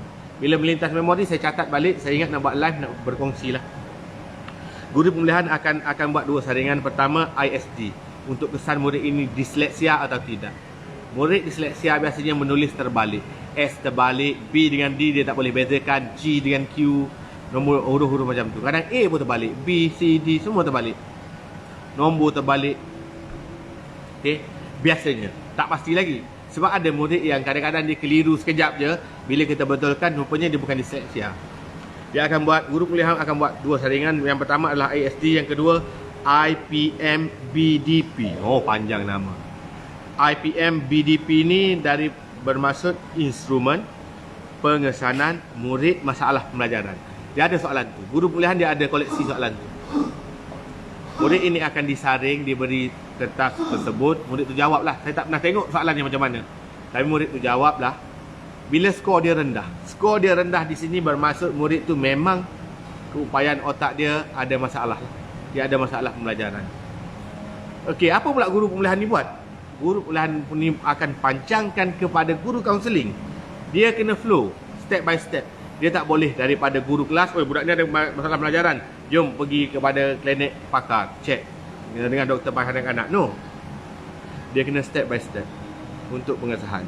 Bila melintas memori, saya catat balik. Saya ingat nak buat live, nak berkongsi lah. Guru pemulihan akan buat 2 saringan. Pertama, ISD. Untuk kesan murid ini disleksia atau tidak. Murid disleksia biasanya menulis terbalik. S terbalik, B dengan D dia tak boleh bezakan, G dengan Q, nombor huruf-huruf macam tu. Kadang A pun terbalik, B, C, D semua terbalik. nombor terbalik. Okey, biasanya tak pasti lagi. Sebab ada murid yang kadang-kadang dia keliru sekejap je, bila kita betulkan rupanya dia bukan disleksia. Dia akan buat, guru kuliah akan buat dua saringan. Yang pertama adalah ISD, yang kedua IPM BDP. Oh, panjang nama. IPM BDP ni dari bermaksud instrumen pengesanan murid masalah pembelajaran. Dia ada soalan tu. Guru kuliah dia ada koleksi soalan tu. Murid ini akan disaring, diberi kertas tersebut, murid tu jawablah. Saya tak pernah tengok soalannya macam mana, tapi murid tu jawablah. Bila skor dia rendah, skor dia rendah di sini bermaksud murid tu memang keupayaan otak dia ada masalah. Dia ada masalah pembelajaran. Okey, apa pula guru pemilihan ni buat? Guru pemilihan ni akan pancangkan kepada guru kaunseling. Dia kena flow, step by step. Dia tak boleh daripada guru kelas, "Oi, budak ni ada masalah pelajaran, jom pergi kepada klinik pakar, cek dengan doktor pakar anak-anak." No. Dia kena step by step untuk pengesahan.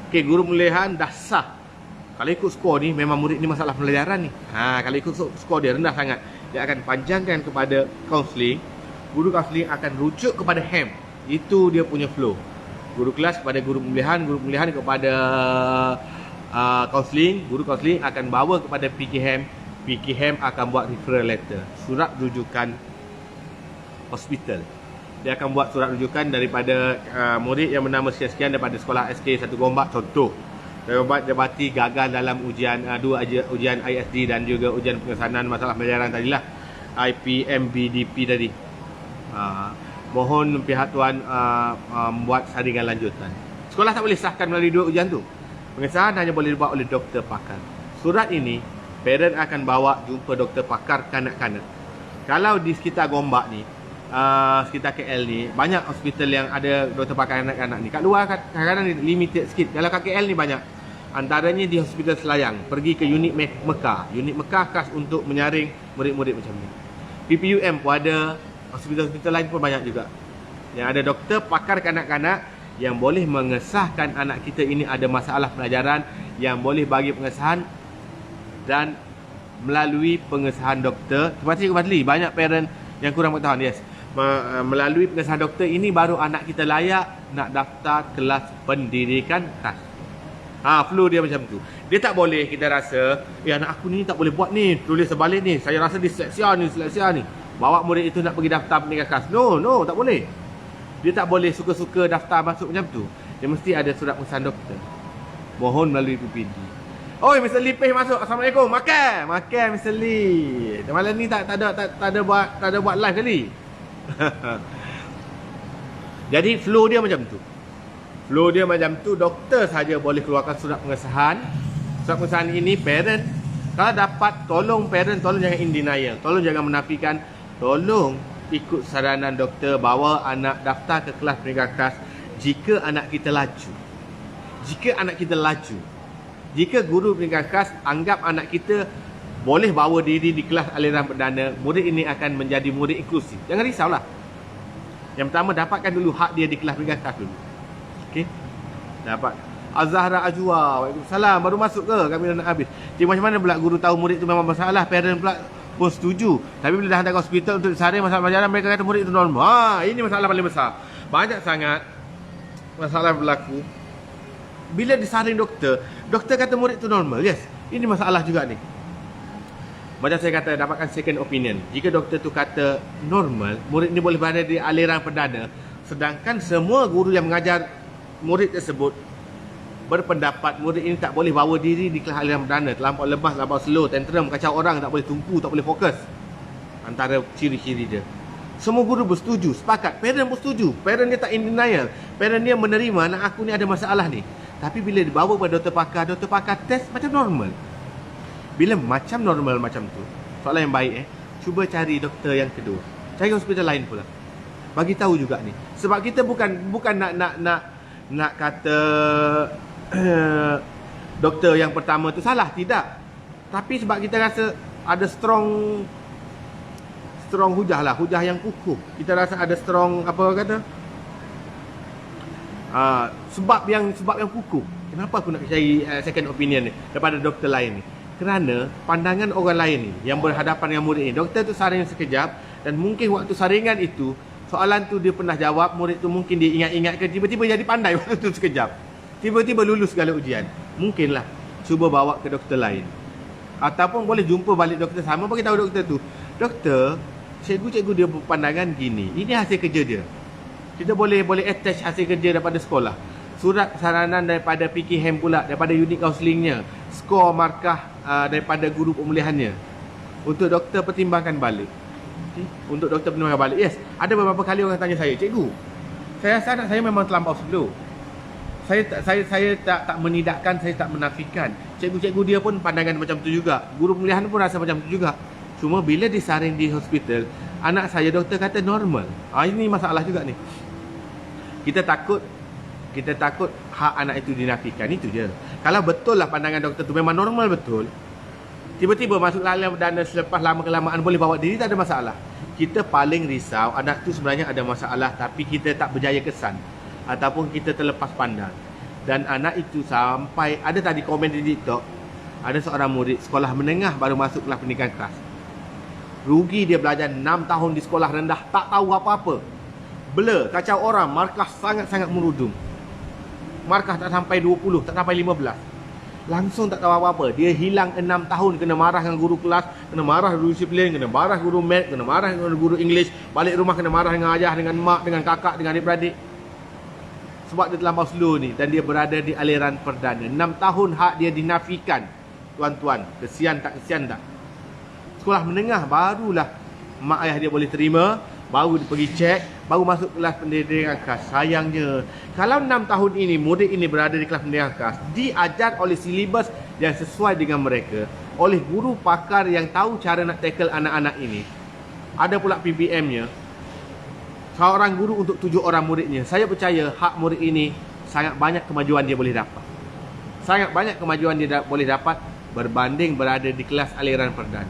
Okey, guru pemilihan dah sah. Kalau ikut skor ni, memang murid ni masalah pelajaran ni. Kalau ikut skor dia rendah sangat, dia akan panjangkan kepada kaunseling. Guru kaunseling akan rujuk kepada HAM. Itu dia punya flow. Guru kelas kepada guru pemilihan kepada kaunseling, guru kaunseling akan bawa kepada PKHAM. PKHAM akan buat referral letter, surat rujukan hospital. Dia akan buat surat rujukan daripada murid yang bernama sekian-sekian daripada sekolah SK 1 Gombak, contoh. Dia dapati gagal dalam ujian ujian ISD dan juga ujian pengesanan masalah pelajaran tadilah, IPMBDP tadi. Mohon pihak tuan membuat saringan lanjutan. Sekolah tak boleh sahkan melalui dua ujian tu. Pengesahan hanya boleh dibuat oleh doktor pakar. Surat ini, parent akan bawa jumpa doktor pakar kanak-kanak. Kalau di sekitar Gombak ni, sekitar KL ni, banyak hospital yang ada doktor pakar kanak-kanak ni. Kat luar kadang-kadang limited sikit. Kalau kat KL ni banyak. Antaranya di Hospital Selayang, pergi ke unit Mekah. Unit Mekah khas untuk menyaring murid-murid macam ni. PPUM pun ada, hospital-hospital lain pun banyak juga. Yang ada doktor pakar kanak-kanak yang boleh mengesahkan anak kita ini ada masalah pelajaran, yang boleh bagi pengesahan dan melalui pengesahan doktor. Terima kasih Cikgu Fadli. Banyak parent yang kurang pengetahuan. Yes. Melalui pengesahan doktor ini baru anak kita layak nak daftar kelas pendidikan khas. Flow dia macam tu. Dia tak boleh kita rasa, anak aku ni tak boleh buat ni, tulis sebalik ni, saya rasa disleksia ni. Bawa murid itu nak pergi daftar pendidikan khas. No, tak boleh. Dia tak boleh suka-suka daftar masuk macam tu. Dia mesti ada surat pengesahan doktor. Mohon melalui PPD. Oi, Mr. Lee Peh masuk. Assalamualaikum. Makan Mr. Lee. Malam ni tak ada buat live kali. Jadi flow dia macam tu. Flow dia macam tu, doktor saja boleh keluarkan surat pengesahan. Surat pengesahan ini parent kalau dapat, tolong parent, tolong jangan in denial. Tolong jangan menafikan. Tolong ikut saranan doktor, bawa anak daftar ke kelas pendidikan khas jika anak kita laju. Jika guru pendidikan khas anggap anak kita boleh bawa diri di kelas aliran perdana, murid ini akan menjadi murid inklusif. Jangan risaulah. Yang pertama, dapatkan dulu hak dia di kelas pendidikan khas dulu. Okey. Dapat. Azhara Ajwa. Waalaikumsalam. Baru masuk ke? Kami dah nak habis. Jadi macam mana pula guru tahu murid tu memang masalah, parent pula pun setuju. Tapi bila dah hantar ke hospital untuk disaring masalah pelajaran, mereka kata murid itu normal. Ini masalah paling besar. Banyak sangat masalah berlaku. Bila disaring doktor kata murid itu normal. Yes, ini masalah juga ni. Macam saya kata, dapatkan second opinion. Jika doktor tu kata normal, murid ni boleh berada di aliran perdana, sedangkan semua guru yang mengajar murid tersebut berpendapat murid ini tak boleh bawa diri di kelas aliran perdana, terlampau lemas, terlampau slow, tantrum, kacau orang, tak boleh tumpu, tak boleh fokus. Antara ciri-ciri dia. Semua guru bersetuju, sepakat. Parent pun setuju. Parent dia tak in denial. Parent dia menerima anak aku ni ada masalah ni. Tapi bila dibawa kepada doktor pakar test macam normal. Bila macam normal macam tu, soalan yang baik cuba cari doktor yang kedua. Cari hospital lain pula. Bagi tahu juga ni. Sebab kita bukan nak kata doktor yang pertama tu salah, tidak. Tapi sebab kita rasa ada strong hujah lah, hujah yang kukuh. Kita rasa ada strong sebab yang kukuh. Kenapa aku nak cari second opinion ni daripada doktor lain ni? Kerana pandangan orang lain ni yang berhadapan dengan murid ni. Doktor tu saring sekejap dan mungkin waktu saringan itu Soalan tu dia pernah jawab, murid tu mungkin dia ingat-ingatkan, tiba-tiba jadi pandai waktu tu sekejap. Tiba-tiba lulus segala ujian. Mungkinlah cuba bawa ke doktor lain. Ataupun boleh jumpa balik doktor sama, bagi tahu doktor tu, doktor, cikgu-cikgu dia berpandangan gini. Ini hasil kerja dia. Kita boleh attach hasil kerja daripada sekolah. Surat saranan daripada PKM pula, daripada unit kaunselingnya, skor markah daripada guru pemulihannya. Untuk doktor pertimbangkan balik. Untuk doktor pertimbangkan balik. Yes, ada beberapa kali orang tanya saya, cikgu, saya rasa anak saya memang terlampau slow. Saya tak menidakkan, saya tak menafikan. Cikgu-cikgu dia pun pandangan macam tu juga. Guru pemulihan pun rasa macam tu juga. Cuma bila disaring di hospital, anak saya doktor kata normal. Ini masalah juga ni. Kita takut hak anak itu dinafikan, itu je. Kalau betul lah pandangan doktor tu memang normal betul, tiba-tiba masuk dalam dana selepas lama-kelamaan boleh bawa diri, tak ada masalah. Kita paling risau anak tu sebenarnya ada masalah tapi kita tak berjaya kesan ataupun kita terlepas pandang. Dan anak itu sampai, ada tadi komen di TikTok, ada seorang murid sekolah menengah baru masuk kelas pendidikan kelas. Rugi dia belajar 6 tahun di sekolah rendah, tak tahu apa-apa. Blur, kacau orang, markah sangat-sangat merudum. Markah tak sampai 20, tak sampai 15. Langsung tak tahu apa-apa. Dia hilang 6 tahun, kena marah dengan guru kelas, kena marah guru disiplin, kena marah guru math, kena marah dengan guru English, balik rumah kena marah dengan ayah, dengan mak, dengan kakak, dengan adik-beradik. Sebab dia terlampau slow ni dan dia berada di aliran perdana. 6 tahun hak dia dinafikan. Tuan-tuan, kesian tak kesian tak? Sekolah menengah barulah mak ayah dia boleh terima, baru dia pergi cek, baru masuk kelas pendidikan khas. Sayangnya, kalau 6 tahun ini murid ini berada di kelas pendidikan khas, diajar oleh silibus yang sesuai dengan mereka, oleh guru pakar yang tahu cara nak tackle anak-anak ini. Ada pula PBM-nya. Seorang guru untuk 7 orang muridnya. Saya percaya hak murid ini sangat banyak kemajuan dia boleh dapat. Sangat banyak kemajuan dia boleh dapat berbanding berada di kelas aliran perdana.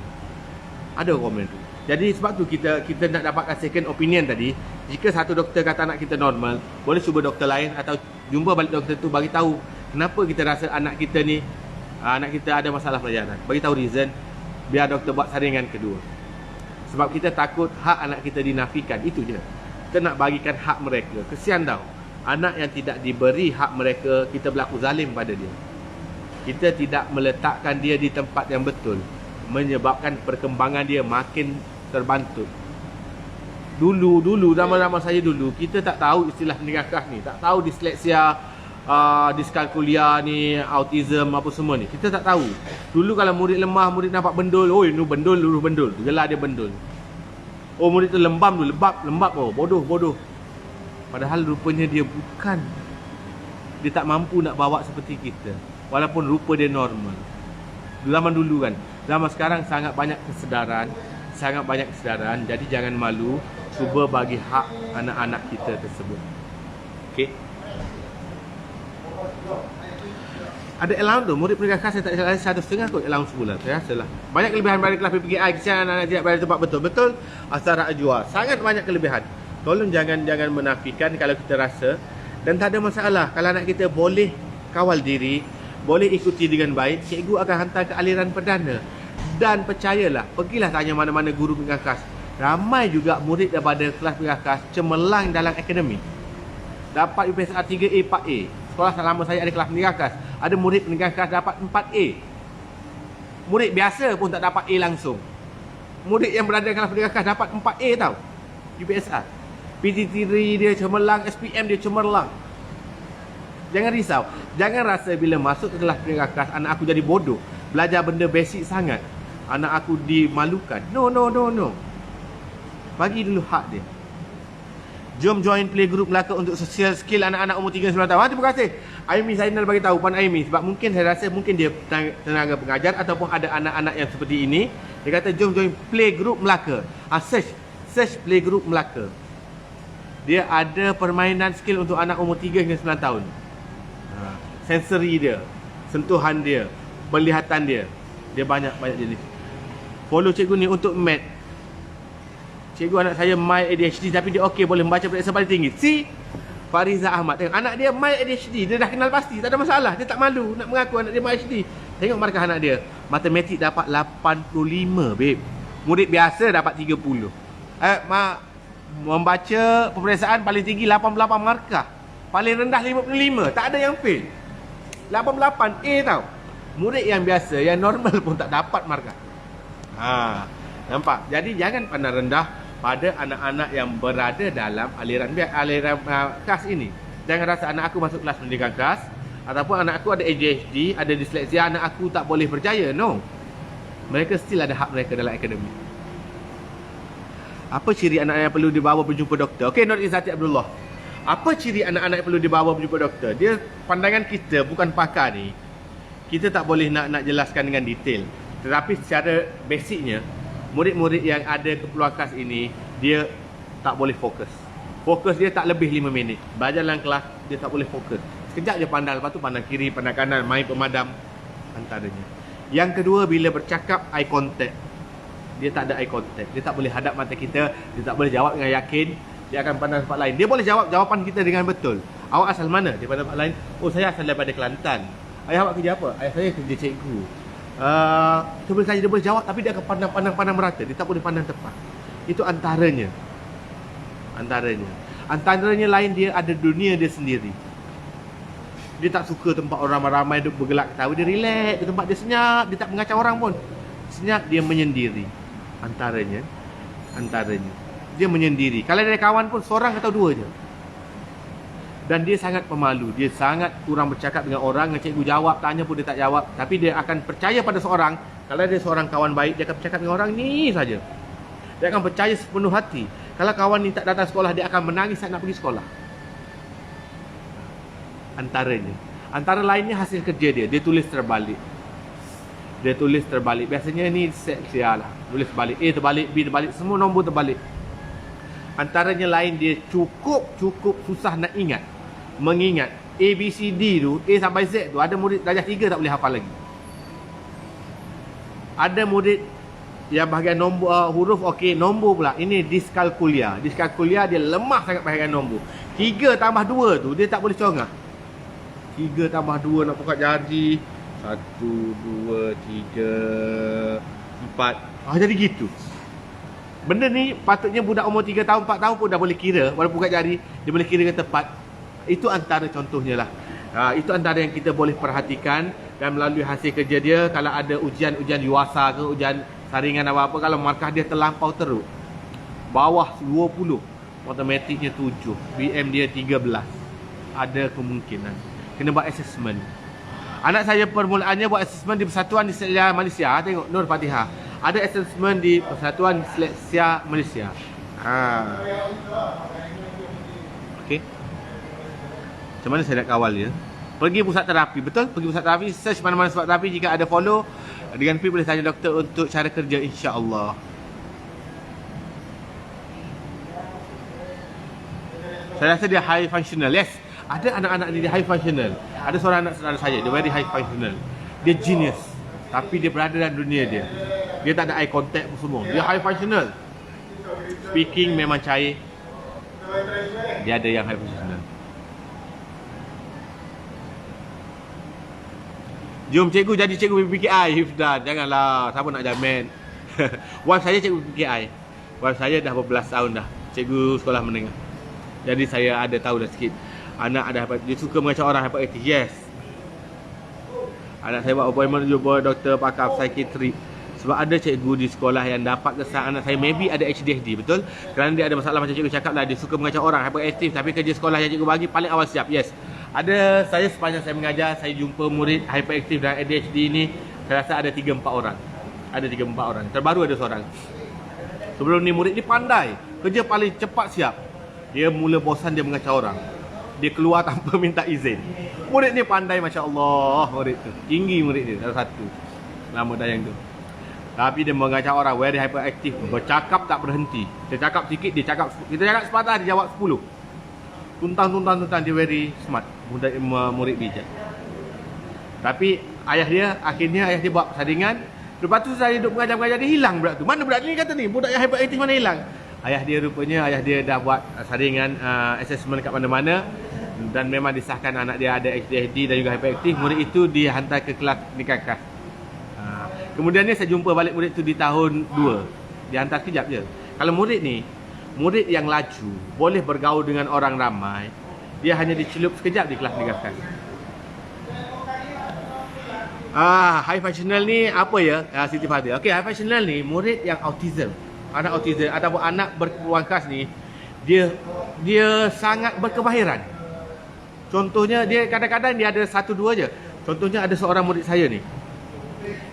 Ada komen tu. Jadi sebab tu kita nak dapatkan second opinion tadi. Jika satu doktor kata anak kita normal, boleh cuba doktor lain atau jumpa balik doktor tu bagi tahu kenapa kita rasa anak kita ni ada masalah pelajaran. Bagi tahu reason, biar doktor buat saringan kedua. Sebab kita takut hak anak kita dinafikan, itu je. Kita nak bagikan hak mereka. Kesian tau. Anak yang tidak diberi hak mereka, kita berlaku zalim pada dia. Kita tidak meletakkan dia di tempat yang betul, menyebabkan perkembangan dia makin terbantut. Dulu zaman-zaman saya dulu, kita tak tahu istilah pendidikan khas ni, tak tahu disleksia, diskalkulia ni, autism apa semua ni. Kita tak tahu. Dulu kalau murid lemah, murid nampak bendul, oi nu bendul, dulu bendul. Gelar dia bendul. Oh murid tu lembam dulu, lembab, oh bodoh. Padahal rupanya dia bukan. Dia tak mampu nak bawa seperti kita. Walaupun rupa dia normal. Zaman dulu kan. Zaman sekarang sangat banyak kesedaran. Jadi jangan malu. Cuba bagi hak anak-anak kita tersebut. Okey. Ada allowance tu. Murid pendidikan khas saya tak salah 1.5 kot allowance sebulan. Saya rasa lah. Banyak kelebihan pada kelas PPKI. Kesian anak-anak tidak berada di tempat betul-betul. Asara ajwa. Sangat banyak kelebihan. Tolong jangan menafikan kalau kita rasa. Dan tak ada masalah. Kalau anak kita boleh kawal diri, boleh ikuti dengan baik, cikgu akan hantar ke aliran perdana. Dan percayalah, pergilah tanya mana-mana guru pendidikan khas. Ramai juga murid daripada kelas pendidikan khas cemerlang dalam akademik. Dapat UPSR 3A, 4A. Sekolah selama saya ada kelas pendidikan khas, ada murid pendidikan khas dapat 4A. Murid biasa pun tak dapat A langsung. Murid yang berada dalam kelas pendidikan khas dapat 4A tau, UPSR. PTT3 dia cemerlang, SPM dia cemerlang. Jangan risau. Jangan rasa bila masuk ke kelas pendidikan khas anak aku jadi bodoh, belajar benda basic sangat, anak aku dimalukan. No. Bagi dulu hak dia. Jom join playgroup Melaka untuk social skill anak-anak umur 3-9 tahun. Terima kasih Aimi Zainal bagi tahu, Puan Aimi. Sebab mungkin saya rasa mungkin dia tenaga pengajar ataupun ada anak-anak yang seperti ini. Dia kata jom join playgroup Melaka. Search playgroup Melaka. Dia ada permainan skill untuk anak umur 3 hingga 9 tahun. Sensory dia, sentuhan dia, penglihatan dia. Dia banyak jenis. Follow cikgu ni untuk math. Cikgu anak saya mild ADHD tapi dia okey, boleh membaca periksa paling tinggi. Si Fariza Ahmad, tengok anak dia mild ADHD, dia dah kenal pasti, tak ada masalah. Dia tak malu nak mengaku anak dia mild ADHD. Tengok markah anak dia. Matematik dapat 85, babe. Murid biasa dapat 30. membaca peperiksaan paling tinggi 88 markah. Paling rendah 55. Tak ada yang fail. 88 A tau. Murid yang biasa, yang normal pun tak dapat markah. Nampak? Jadi jangan pandang rendah pada anak-anak yang berada dalam aliran kelas ini. Jangan rasa anak aku masuk kelas pendidikan kelas ataupun anak aku ada ADHD, ada disleksia, anak aku tak boleh berjaya. No. Mereka still ada hak mereka dalam akademik. Apa ciri anak-anak yang perlu dibawa berjumpa doktor? Okey, Nur Izzati Abdullah. Apa ciri anak-anak yang perlu dibawa berjumpa doktor? Dia pandangan kita bukan pakar ni. Kita tak boleh nak jelaskan dengan detail. Tetapi secara basicnya, murid-murid yang ada keperluan kelas ini, dia tak boleh fokus. Fokus dia tak lebih 5 minit. Belajar dalam kelas, dia tak boleh fokus. Sekejap je pandang, lepas tu pandang kiri, pandang kanan, main pemadam, antaranya. Yang kedua, bila bercakap, eye contact. Dia tak ada eye contact. Dia tak boleh hadap mata kita, dia tak boleh jawab dengan yakin. Dia akan pandang tempat lain. Dia boleh jawab jawapan kita dengan betul. Awak asal mana? Daripada tempat lain. Oh, saya asal daripada Kelantan. Ayah awak kerja apa? Ayah saya kerja cikgu. Dia boleh jawab, tapi dia akan pandang merata. Dia tak boleh pandang tepat. Itu antaranya. Antaranya lain, dia ada dunia dia sendiri. Dia tak suka tempat orang ramai duduk bergelak ketawa. Dia relax, di tempat dia senyap. Dia tak mengacau orang pun. Senyap, dia menyendiri. Antaranya. Dia menyendiri. Kalau ada kawan pun seorang atau dua je. Dan dia sangat pemalu. Dia sangat kurang bercakap dengan orang. Dengan cikgu jawab, tanya pun dia tak jawab. Tapi dia akan percaya pada seorang. Kalau ada seorang kawan baik, dia akan bercakap dengan orang ni saja. Dia akan percaya sepenuh hati. Kalau kawan ni tak datang sekolah, dia akan menangis saat nak pergi sekolah. Antara lainnya hasil kerja dia. Dia tulis terbalik. Biasanya ni seksia lah. Tulis terbalik. A terbalik, B terbalik. Semua nombor terbalik. Antaranya lain, dia cukup susah nak mengingat A, B, C, D tu, A sampai Z tu. Ada murid darjah 3 tak boleh hafal lagi. Ada murid yang bahagian nombor huruf okey, nombor pula. Ini diskalkulia. Diskalkulia dia lemah sangat bahagian nombor. 3 tambah 2 tu dia tak boleh congak. 3 tambah 2 nak buka jari. 1, 2, 3, 4. Jadi gitu. Benda ni patutnya budak umur 3 tahun, 4 tahun pun dah boleh kira. Walaupun kat jari, dia boleh kira dengan tepat. Itu antara contohnya lah. Itu antara yang kita boleh perhatikan. Dan melalui hasil kerja dia, kalau ada ujian yuasa ke, ujian saringan apa-apa, kalau markah dia terlampau teruk, bawah 20, matematiknya 7, BM dia 13, ada kemungkinan kena buat assessment. Anak saya permulaannya buat assessment di Persatuan Disleksia Malaysia. Tengok Nur Fatihah. Ada assessment di Persatuan Disleksia Malaysia. Okey. Macam mana saya nak kawal dia? Pergi pusat terapi, betul? Pergi pusat terapi, search mana-mana pusat terapi. Jika ada follow, dengan P boleh tanya doktor untuk cara kerja, insya-Allah. Saya rasa dia high functional. Yes, ada anak-anak ni dia high functional. Ada seorang anak saudara saya, dia very high functional. Dia genius, tapi dia berada dalam dunia dia. Dia tak ada eye contact pun semua. Dia high functional. Speaking memang cair. Dia ada yang high functional. Jom cikgu jadi cikgu PPKI, Hifdan. Janganlah, siapa nak jamin. Wife saya cikgu PPKI. Wife saya dah berbelas tahun dah cikgu sekolah menengah. Jadi saya ada tahu dah sikit. Anak ada dia suka mengacau orang hyperaktif. Yes. Anak saya buat appointment jumpa doktor pakar psikiatri. Sebab ada cikgu di sekolah yang dapat kesan anak saya maybe ada HDHD, betul? Kerana dia ada masalah macam cikgu cakap lah, dia suka mengacau orang, hyperaktif. Tapi kerja sekolah yang cikgu bagi paling awal siap. Yes. Ada, saya sepanjang saya mengajar, saya jumpa murid hyperaktif dan ADHD ni, saya rasa ada 3-4 orang. Ada 3-4 orang. Terbaru ada seorang. Sebelum ni murid ni pandai. Kerja paling cepat siap. Dia mula bosan dia mengacau orang. Dia keluar tanpa minta izin. Murid ni pandai, Masya Allah. Murid tu tinggi, murid ni salah satu. Nama dayang tu. Tapi dia mengacau orang, very hyperaktif. Bercakap tak berhenti. Dia cakap sikit, dia cakap. Kita cakap sepatah, dia jawab 10. Tuntang. Dia very smart. Murid bijak. Tapi ayah dia buat persaringan. Lepas tu saya duduk mengajar-mengajar, dia hilang budak tu. Mana budak ni kata ni? Budak yang hyperaktif mana hilang? Ayah dia dah buat saringan assessment kat mana-mana. Dan memang disahkan anak dia ada ADHD dan juga hyperaktif. Murid itu dihantar ke kelas pendidikan khas. Kemudian ni saya jumpa balik murid tu di tahun 2. Dia hantar sekejap je. Kalau murid ni Murid yang laju, boleh bergaul dengan orang ramai, dia hanya dicelup sekejap di kelas negara. High functional ni apa ya? Siti Fadil. Okey, high functional ni murid yang autism. Anak autism ataupun anak berkebutuhan khas ni, dia sangat berkemahiran. Contohnya dia kadang-kadang dia ada satu dua je. Contohnya ada seorang murid saya ni.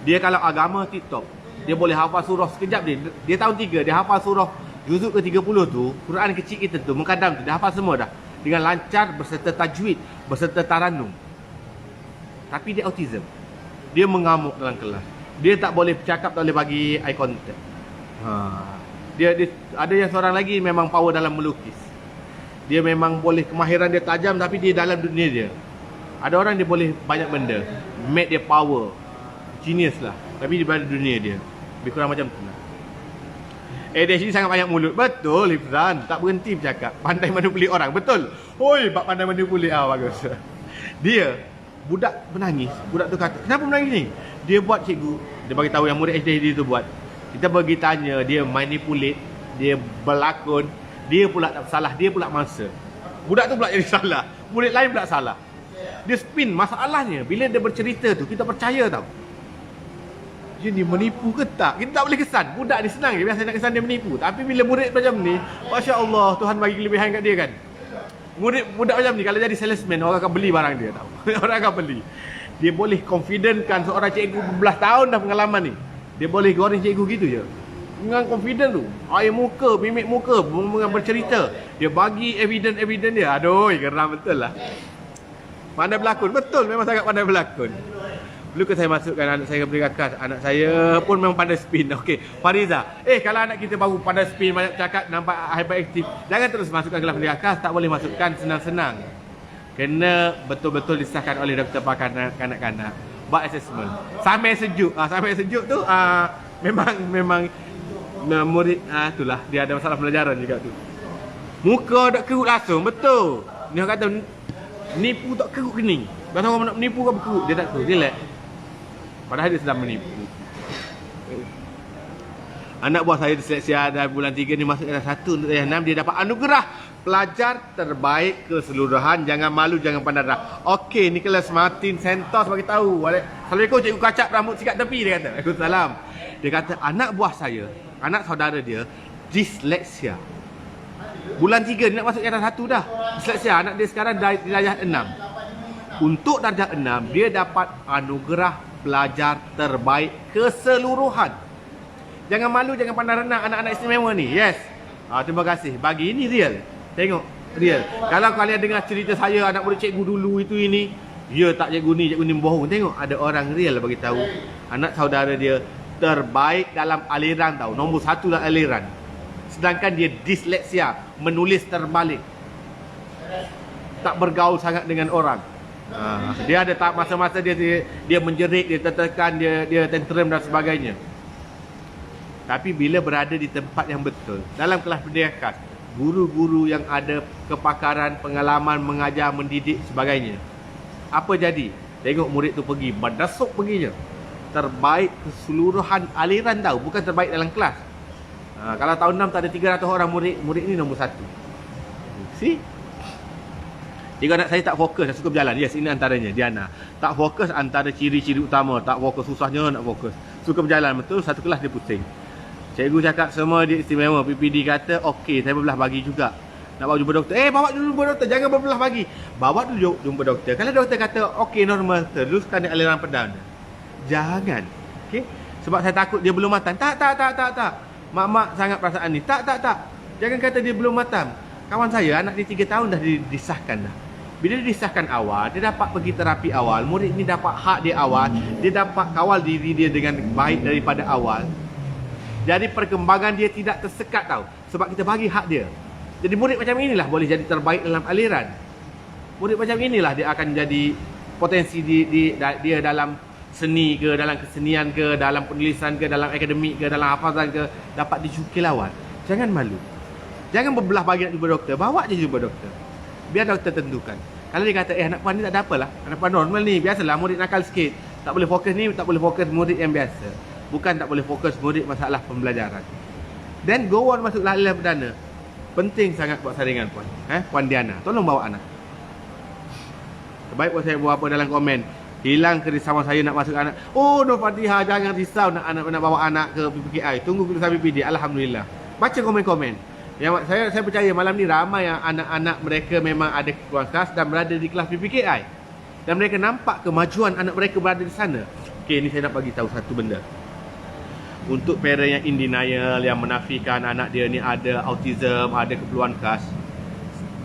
Dia kalau agama TikTok, dia boleh hafal surah sekejap dia. Dia tahun 3, dia hafal surah juzuk ke-30 tu, Quran kecil kita tu, mukadam tu, dia hafal semua dah. Dengan lancar berserta tajwid, berserta taranum. Tapi dia autism. Dia mengamuk dalam kelas. Dia tak boleh bercakap, tak boleh bagi eye contact. Dia ada yang seorang lagi memang power dalam melukis. Dia memang boleh kemahiran dia tajam tapi dia dalam dunia dia. Ada orang dia boleh banyak benda. Make dia power. Genius lah. Tapi di dalam dunia dia. Lebih kurang macam tu lah. Dia sini sangat banyak mulut. Betul Ifzan. Tak berhenti bercakap. Pandai manipulate orang. Betul. Hoi, bab pandai manipulate. Bagus. Dia budak menangis. Budak tu kata, kenapa menangis ni? Dia buat cikgu. Dia bagi tahu yang murid HDD tu buat. Kita bagi tanya, dia manipulate, dia berlakon, dia pula tak salah, dia pula mangsa. Budak tu pula jadi salah. Murid lain pula salah. Dia spin masalahnya. Bila dia bercerita tu, kita percaya tau. Dia ni menipu ke tak? Kita tak boleh kesan. Budak ni senang je. Biasa nak kesan dia menipu. Tapi bila murid macam ni, Masya Allah, Tuhan bagi kelebihan kat dia kan. Budak macam ni, kalau jadi salesman, orang akan beli barang dia tau. Orang akan beli. Dia boleh confidentkan seorang cikgu berbelas tahun dah pengalaman ni. Dia boleh goreng cikgu gitu je. Dengan confident tu. Air muka, mimik muka, bercerita. Dia bagi evidence dia. Aduh, geram betul lah. Pandai berlakon. Betul, memang sangat pandai berlakon. Dulu saya masukkan anak saya ke pendidikan khas. Anak saya pun memang pandai spin. Okey, Fariza. Kalau anak kita baru pandai spin, banyak cakap, nampak hyperaktif, jangan terus masukkan kelas pendidikan khas. Tak boleh masukkan senang-senang. Kena betul-betul disahkan oleh doktor pakar kanak-kanak. Buat assessment. Sampai sejuk. Sampai sejuk tu memang murid itulah dia ada masalah pelajaran juga tu. Muka tak kerut langsung. Betul. Dia kata nipu tak kerut kening. Kalau orang nak menipu kan berkerut, dia tak kerut, dia relax. Padahal dia sedang menipu. Anak buah saya diseleksia dah bulan 3 ni masuk kelas 1 untuk darjah 6. Dia dapat anugerah pelajar terbaik keseluruhan. Jangan malu, jangan pandang rendah. Okey, Nicholas Martin Santos bagi tahu. Assalamualaikum cikgu kacap rambut sikat tepi, dia kata. Waalaikumsalam. Dia kata anak buah saya, anak saudara dia disleksia. Bulan 3 dia nak masuk kelas 1 dah. Disleksia, anak dia sekarang di darjah 6. Untuk darjah 6 dia dapat anugerah pelajar terbaik keseluruhan. Jangan malu, jangan pandang rendah anak-anak istimewa ni. Yes. Terima kasih. Bagi ini real. Tengok, real. Kalau kalian dengar cerita saya anak murid cikgu dulu itu ini, ya tak cikgu ni bohong. Tengok ada orang real bagi tahu anak saudara dia terbaik dalam aliran tahu. Nombor 1 dalam aliran. Sedangkan dia disleksia, menulis terbalik. Tak bergaul sangat dengan orang. Dia ada tak masa-masa dia menjerit, dia tertekan, dia tantrum dan sebagainya. Tapi bila berada di tempat yang betul, dalam kelas pendidikan khas, guru-guru yang ada kepakaran, pengalaman mengajar, mendidik sebagainya, apa jadi? Tengok murid tu pergi, berdasuk perginya. Terbaik keseluruhan aliran tahu, bukan terbaik dalam kelas. Kalau tahun 6 tak ada 300 orang murid ni nombor 1. See? Jika anak saya tak fokus, suka berjalan. Yes, ini antaranya, Diana. Tak fokus antara ciri-ciri utama. Tak fokus, susahnya nak fokus. Suka berjalan, betul. Satu kelas dia pusing. Cikgu cakap semua dia istimewa. PPD kata, okey, saya berbelah bagi juga. Nak bawa jumpa doktor. Bawa dulu jumpa doktor. Jangan berbelah bagi. Bawa dulu jumpa doktor. Kalau doktor kata, okey, normal, teruskan di aliran pedang. Jangan. Okey? Sebab saya takut dia belum matang. Tak. Mak-mak sangat perasaan ni. Tak. Jangan kata dia belum matang. Kawan saya, anak dia 3 tahun dah disahkan dah. Bila dia disahkan awal, dia dapat pergi terapi awal. Murid ni dapat hak dia awal. Dia dapat kawal diri dia dengan baik daripada awal. Jadi perkembangan dia tidak tersekat tau. Sebab kita bagi hak dia. Jadi murid macam inilah boleh jadi terbaik dalam aliran. Murid macam inilah dia akan jadi potensi dia dalam seni ke, dalam kesenian ke, dalam penulisan ke, dalam akademik ke, dalam hafazan ke, dapat dicuki lawan. Jangan malu. Jangan berbelah bagi nak jumpa doktor. Bawa je jumpa doktor. Biar doktor tentukan. Kalau dia kata, anak puan ni tak ada apalah. Anak puan normal ni. Biasalah murid nakal sikit. Tak boleh fokus ni, tak boleh fokus murid yang biasa. Bukan tak boleh fokus murid masalah pembelajaran. Then go on masuklah aliran perdana. Penting sangat buat saringan puan. Puan Diana, tolong bawa anak. Terbaik buat saya buat apa dalam komen. Hilang kerisauan saya nak masuk anak. Oh, Nur Fatihah, jangan risau nak bawa anak ke PPKI. Tunggu keputusan BPD. Alhamdulillah. Baca komen-komen. Yang saya percaya malam ni ramai yang anak-anak mereka memang ada keperluan khas dan berada di kelas PPKI. Dan mereka nampak kemajuan anak mereka berada di sana. Okey, ni saya nak bagi tahu satu benda. Untuk parent yang in denial, yang menafikan anak dia ni ada autism, ada keperluan khas,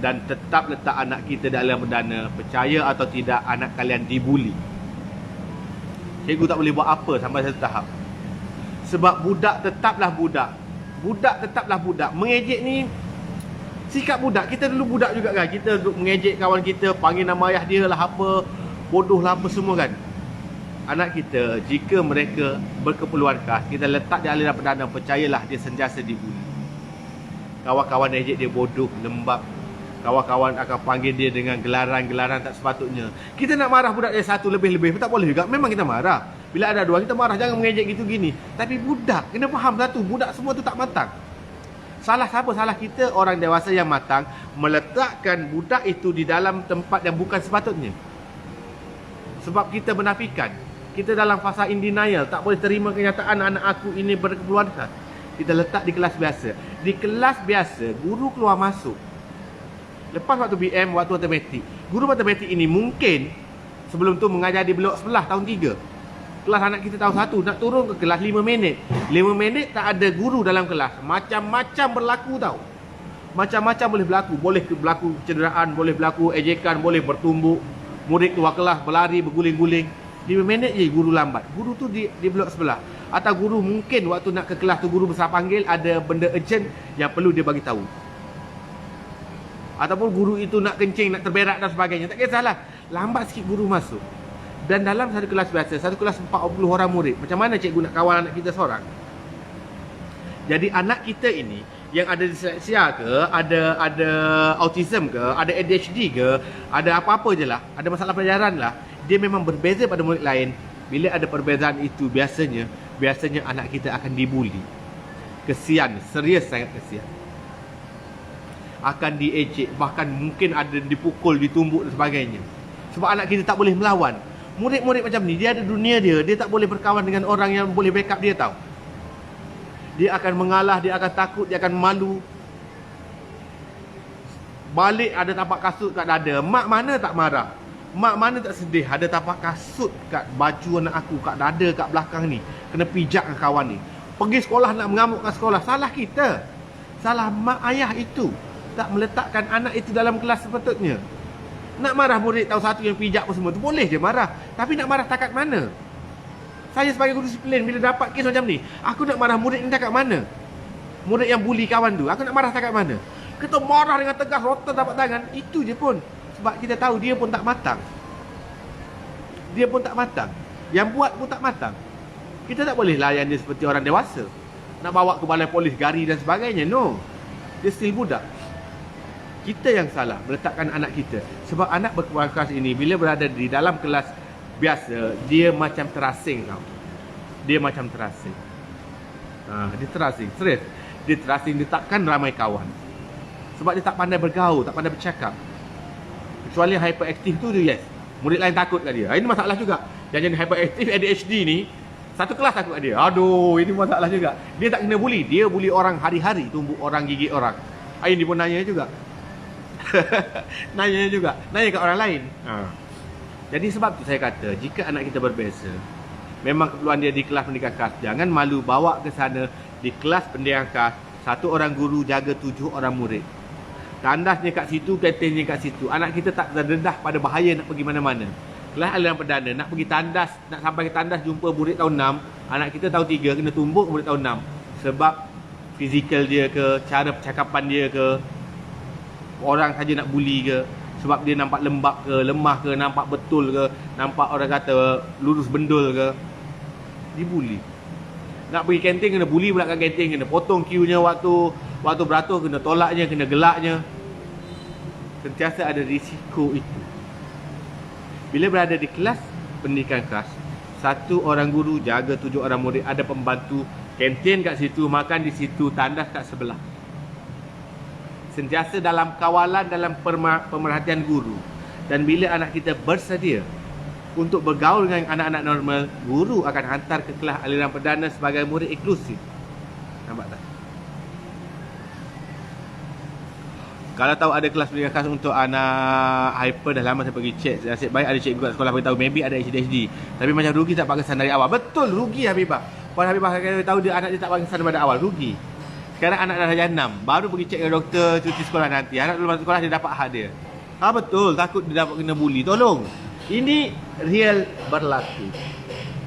dan tetap letak anak kita dalam perdana, percaya atau tidak, anak kalian dibuli. Cikgu tak boleh buat apa sampai satu tahap. Sebab budak tetaplah budak. Budak tetaplah budak. Mengejek ni sikap budak. Kita dulu budak juga kan. Kita duduk mengejek kawan kita, panggil nama ayah dia lah apa, bodoh lah apa semua kan. Anak kita, jika mereka berkeperluan khas, kita letak dia aliran perdana, percayalah dia sentiasa dibuli. Kawan-kawan ejek dia bodoh, lembab. Kawan-kawan akan panggil dia dengan gelaran-gelaran tak sepatutnya. Kita nak marah budak dia satu lebih-lebih, tak boleh juga. Memang kita marah. Bila ada dua, kita marah, jangan mengejek gitu gini. Tapi budak, kena faham satu, budak semua tu tak matang. Salah siapa? Salah kita, orang dewasa yang matang, meletakkan budak itu di dalam tempat yang bukan sepatutnya. Sebab kita menafikan. Kita dalam fasa in denial, tak boleh terima kenyataan anak aku ini berkeperluan khas. Kita letak di kelas biasa. Di kelas biasa, guru keluar masuk. Lepas waktu BM, waktu matematik, guru matematik ini mungkin sebelum tu mengajar di blok sebelah tahun 3. Kelas anak kita tahun 1, nak turun ke kelas 5 minit. 5 minit tak ada guru dalam kelas. Macam-macam berlaku tau. Macam-macam boleh berlaku. Boleh berlaku cederaan, boleh berlaku ejekan, boleh bertumbuk. Murid keluar kelas, berlari, berguling-guling. 5 minit je guru lambat. Guru tu di blok sebelah. Atau guru mungkin waktu nak ke kelas tu, guru besar panggil, ada benda urgent yang perlu dia bagi tahu. Ataupun guru itu nak kencing, nak terberak dan sebagainya. Tak kisahlah. Lambat sikit guru masuk. Dan dalam satu kelas biasa, satu kelas 40 orang murid, macam mana cikgu nak kawal anak kita seorang? Jadi anak kita ini yang ada disleksia ke, ada autism ke, ada ADHD ke, ada apa-apa je lah, ada masalah pelajaran lah, dia memang berbeza pada murid lain. Bila ada perbezaan itu, biasanya anak kita akan dibuli. Kesian, serius sangat kesian. Akan diejek, bahkan mungkin ada dipukul, ditumbuk dan sebagainya. Sebab anak kita tak boleh melawan. Murid-murid macam ni, dia ada dunia dia. Dia tak boleh berkawan dengan orang yang boleh backup dia tau. Dia akan mengalah, dia akan takut, dia akan malu. Balik ada tapak kasut kat dada. Mak mana tak marah? Mak mana tak sedih? Ada tapak kasut kat baju anak aku, kat dada, kat belakang ni. Kena pijak dengan kawan ni. Pergi sekolah nak mengamuk kat sekolah. Salah kita. Salah mak ayah itu. Tak meletakkan anak itu dalam kelas sepatutnya. Nak marah murid tahun 1 yang pijak apa semua tu, boleh je marah. Tapi nak marah takat mana? Saya sebagai guru disiplin, bila dapat kes macam ni, aku nak marah murid ni takat mana? Murid yang bully kawan tu, aku nak marah takat mana? Kita marah dengan tegas, rotan tapak tangan, itu je pun. Sebab kita tahu dia pun tak matang. Dia pun tak matang. Yang buat pun tak matang. Kita tak boleh layan dia seperti orang dewasa. Nak bawa ke balai polis, gari dan sebagainya. No. Dia still budak. Kita yang salah meletakkan anak kita. Sebab anak berkeperluan khas ini, bila berada di dalam kelas biasa, dia macam terasing tau. Dia macam terasing. Dia terasing, serius. Dia terasing, dia takkan ramai kawan. Sebab dia tak pandai bergaul, tak pandai bercakap. Kecuali hyperaktif tu dia, yes. Murid lain takut kat dia. Ini masalah juga. Yang jadi hyperaktif ADHD ni, satu kelas takut kat dia. Aduh, ini masalah juga. Dia tak kena bully. Dia bully orang hari-hari, tumbuk orang, gigit orang. Ini pun nanya juga. Nanya juga. Nanya kat orang lain. Jadi sebab tu saya kata, jika anak kita berbeza, memang keperluan dia di kelas pendidikan khas, jangan malu bawa ke sana. Di kelas pendidikan khas, 1 orang guru jaga 7 orang murid. Tandasnya kat situ, kantinnya kat situ. Anak kita tak terdedah pada bahaya nak pergi mana-mana. Kelas aliran perdana, nak pergi tandas, nak sampai ke tandas jumpa murid tahun 6, anak kita tahun 3 kena tumbuk murid tahun 6. Sebab fizikal dia ke, cara percakapan dia ke, orang saja nak bully ke, sebab dia nampak lembab ke, lemah ke, nampak betul ke, nampak orang kata lurus bendul ke, dibuli. Nak pergi kantin kena bully pula kat kantin, kena potong queue-nya waktu beratur, kena tolaknya, kena gelaknya. Sentiasa ada risiko itu. Bila berada di kelas pendidikan khas, 1 orang guru jaga 7 orang murid, ada pembantu, kantin kat situ, makan di situ, tandas kat sebelah. sentiasa dalam kawalan, dalam pemerhatian guru. Dan bila anak kita bersedia untuk bergaul dengan anak-anak normal, guru akan hantar ke kelas aliran perdana sebagai murid inklusif. Nampak tak? Kalau tahu ada kelas pendidikan khas untuk anak hyper, dah lama saya pergi check. Nasib baik ada cikgu kat sekolah beritahu maybe ada ADHD. Tapi macam rugi tak pakai kesan dari awal. Betul, rugi Habibah. Puan Habibah tahu dia anak dia tak pakai kesan daripada awal, rugi. Sekarang anak dah darjah 6, baru pergi check dengan doktor cuti sekolah nanti. Anak dulu masuk sekolah dia dapat hak dia. Betul, takut dia dapat kena bully. Tolong. Ini real berlaku.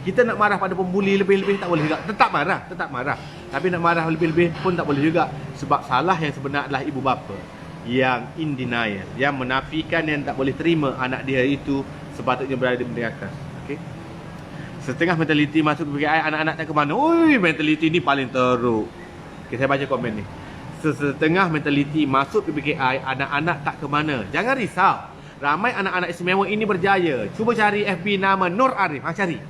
Kita nak marah pada pembuli lebih-lebih tak boleh juga. Tetap marah. Tapi nak marah lebih-lebih pun tak boleh juga. Sebab salah yang sebenar adalah ibu bapa yang in denial, yang menafikan, yang tak boleh terima anak dia itu sepatutnya berada di pendidikan khas. Okay? Setengah mentaliti masuk ke PKI, anak-anak tak ke mana. Ui, mentaliti ni paling teruk. Okay, saya baca komen ni. Setengah mentaliti masuk ke PKI, anak-anak tak ke mana. Jangan risau. Ramai anak-anak istimewa ini berjaya. Cuba cari FB nama Nur Arif. Cari.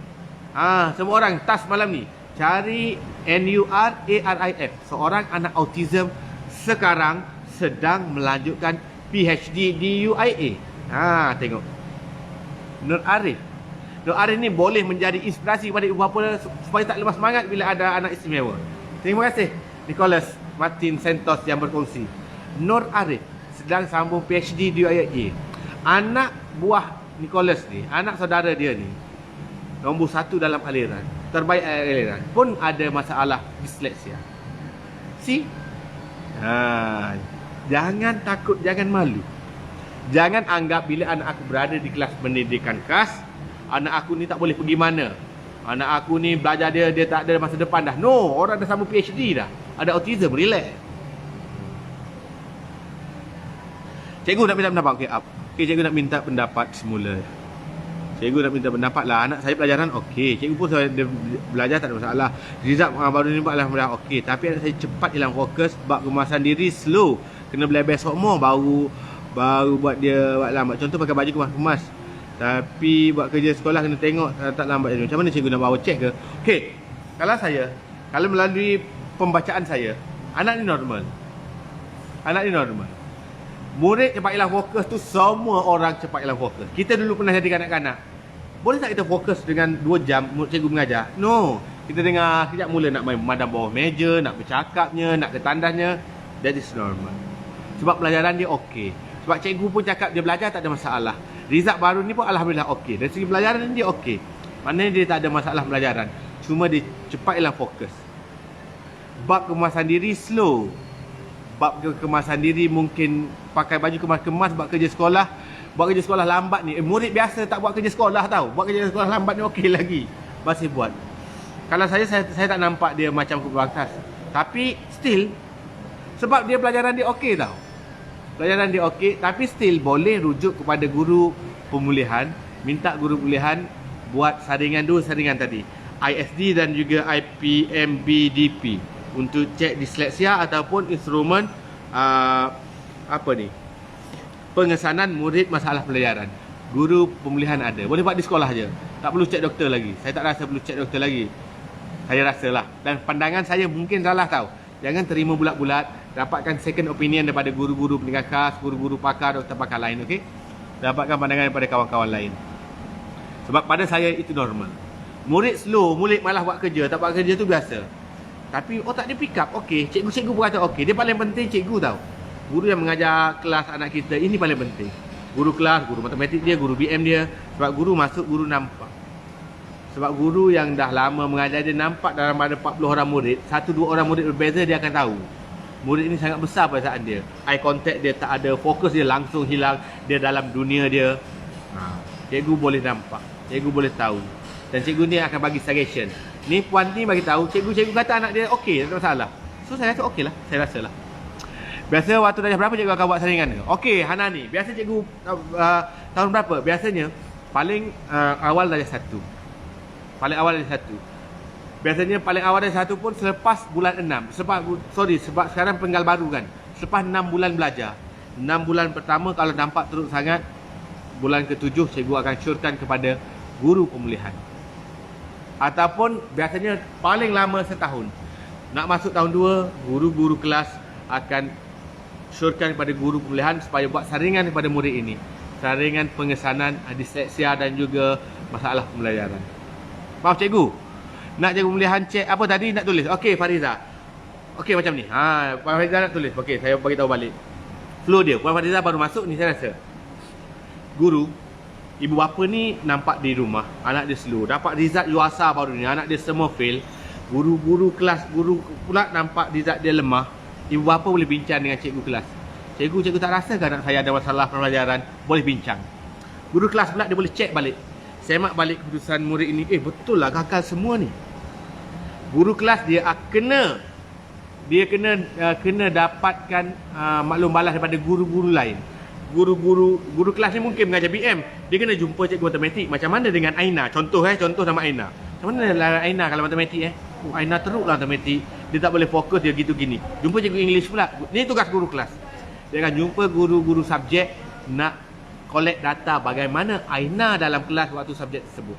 Semua orang tas malam ni. Cari NURARIF. Seorang anak autism sekarang sedang melanjutkan PhD di UIA. Tengok. Nur Arif. Nur Arif ni boleh menjadi inspirasi kepada ibu bapa supaya tak lemas semangat bila ada anak istimewa. Terima kasih Nicholas Martin Santos yang berkongsi. Nur Arif sedang sambung PhD di UIA. Anak buah Nicholas ni, anak saudara dia ni, nombor 1 dalam aliran, terbaik aliran, pun ada masalah disleksia. See? Jangan takut, jangan malu. Jangan anggap bila anak aku berada di kelas pendidikan khas, anak aku ni tak boleh pergi mana. Anak aku ni belajar dia tak ada masa depan dah. No, orang dah sambung PhD dah. Ada autism, relax. Cikgu nak minta pendapat. Okey, cikgu nak minta pendapat semula. Cikgu nak minta pendapat lah. Anak saya pelajaran okey. Cikgu pun dia belajar tak ada masalah. Result baru ni buat alhamdulillah okey. Tapi anak saya cepat hilang fokus. Bab kemasan diri slow. Kena belajar besok more baru buat dia buat lambat. Contoh pakai baju kemas-kemas. Tapi buat kerja sekolah kena tengok tak lambat. Macam mana cikgu nak bawa cek ke? Okey. Kalau melalui pembacaan saya, anak ni normal. Murid cepat hilang fokus tu, semua orang cepat hilang fokus. Kita dulu pernah jadi kanak-kanak. Boleh tak kita fokus dengan 2 jam cikgu mengajar? No. Kita dengar sekejap mula nak main memandang bawah meja, nak bercakapnya, nak ke tandasnya. That is normal. Sebab pelajaran dia okey. Sebab cikgu pun cakap dia belajar tak ada masalah. Result baru ni pun alhamdulillah okey. Dari segi pelajaran dia okey. Maknanya dia tak ada masalah pelajaran. Cuma dia cepat hilang fokus. Bab kemasan diri slow. Bab kemasan diri mungkin pakai baju kemas-kemas buat kerja sekolah. Buat kerja sekolah lambat ni. Murid biasa tak buat kerja sekolah tau. Buat kerja sekolah lambat ni okey lagi. Masih buat. Kalau saya tak nampak dia macam keberantas. Tapi still, sebab dia pelajaran dia okey tau. Pelajaran dia okey, tapi still boleh rujuk kepada guru pemulihan. Minta guru pemulihan buat saringan 2 saringan tadi. ISD dan juga IPMBDP. Untuk cek disleksia ataupun instrumen pengesanan murid masalah pelajaran. Guru pemulihan ada. Boleh buat di sekolah je. Tak perlu cek doktor lagi. Saya tak rasa perlu cek doktor lagi. Saya rasalah. Dan pandangan saya mungkin salah tau. Jangan terima bulat-bulat. Dapatkan second opinion daripada guru-guru pendidikan khas, guru-guru pakar, doktor pakar lain, okey? Dapatkan pandangan daripada kawan-kawan lain. Sebab pada saya itu normal. Murid slow, murid malah buat kerja, tak buat kerja tu biasa. Tapi otak dia pick up, okey. Cikgu-cikgu pun kata okey. Dia paling penting cikgu tau. Guru yang mengajar kelas anak kita, ini paling penting. Guru kelas, guru matematik dia, guru BM dia. Sebab guru masuk, guru nampak. Sebab guru yang dah lama mengajar dia nampak dalam ada 40 orang murid, 1-2 orang murid berbeza dia akan tahu. Murid ini sangat besar perasaan dia. Eye contact dia tak ada, fokus dia langsung hilang. Dia dalam dunia dia. Cikgu boleh nampak, cikgu boleh tahu. Dan cikgu ni akan bagi suggestion. Ni puan ni bagi tahu, cikgu kata anak dia okey, tak ada masalah. So saya rasa okey lah, saya rasa lah. Biasa waktu darjah berapa cikgu akan buat saringan dia? Okey, Hana ni. Biasa cikgu tahun berapa? Biasanya paling awal darjah 1. Paling awal darjah 1. Biasanya paling awal darjah 1 pun selepas bulan 6. Sebab sekarang penggal baru kan. Selepas 6 bulan belajar. 6 bulan pertama kalau nampak teruk sangat, bulan ke-7 cikgu akan syorkan kepada guru pemulihan. Ataupun biasanya paling lama setahun. Nak masuk tahun 2, guru-guru kelas akan syorkan kepada guru pemulihan supaya buat saringan kepada murid ini. Saringan pengesanan disleksia dan juga masalah pembelajaran. Maaf cikgu, nak cikgu pemulihan cek apa tadi nak tulis? Okey Fariza. Okey macam ni. Puan Fariza nak tulis. Okey, saya bagi tahu balik. Flow dia. Puan Fariza baru masuk ni saya rasa. Guru, ibu bapa ni nampak di rumah, anak dia slow. Dapat result UASA baru ni, anak dia semua fail. Guru pula nampak result dia lemah. Ibu bapa boleh bincang dengan cikgu kelas. Cikgu tak rasa ke anak saya ada masalah pembelajaran? Boleh bincang. Guru kelas pula dia boleh cek balik. Semak balik keputusan murid ini. Betul lah gagal semua ni. Guru kelas dia kena dapatkan maklum balas daripada guru-guru lain. Guru kelas ni mungkin mengajar BM. Dia kena jumpa cikgu matematik. Macam mana dengan Aina? Contoh nama Aina. Macam mana lah Aina kalau matematik Aina teruk lah matematik. Dia tak boleh fokus, dia gitu gini. Jumpa cikgu English pula. Ni tugas guru kelas. Dia akan jumpa guru-guru subjek nak collect data bagaimana Aina dalam kelas waktu subjek tersebut.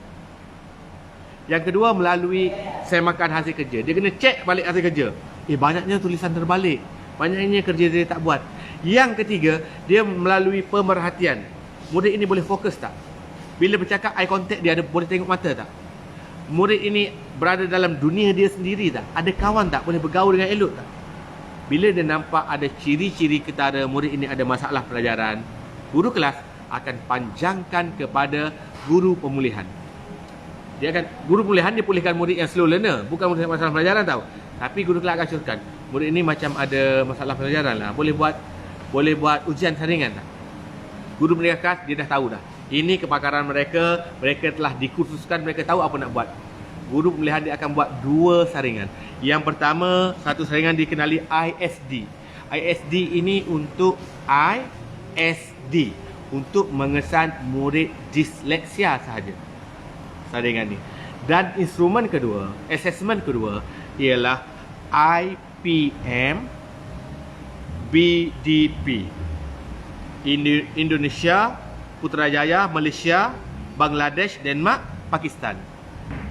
Yang kedua melalui semakan hasil kerja. Dia kena cek balik hasil kerja. Banyaknya tulisan terbalik. Banyaknya kerja dia tak buat. Yang ketiga, dia melalui pemerhatian. Murid ini boleh fokus tak? Bila bercakap eye contact dia boleh tengok mata tak? Murid ini berada dalam dunia dia sendiri tak? Ada kawan tak? Boleh bergaul dengan elok tak? Bila dia nampak ada ciri-ciri ketara murid ini ada masalah pelajaran, guru kelas akan panjangkan kepada guru pemulihan. Guru pemulihan dia pulihkan murid yang slow learner, bukan murid masalah pelajaran tau. Tapi guru kelas akan syorkan murid ini macam ada masalah pelajaran lah. Boleh buat ujian saringan tak? Guru pemulihan kelas dia dah tahu dah. Ini kepakaran mereka telah dikursuskan, mereka tahu apa nak buat. Guru pemulihan dia akan buat 2 saringan. Yang pertama, satu saringan dikenali ISD. ISD ini untuk untuk mengesan murid disleksia sahaja. Saringan ni. Dan instrumen kedua, assessment kedua ialah IPM BDP. Indonesia, Putrajaya, Malaysia, Bangladesh, Denmark, Pakistan.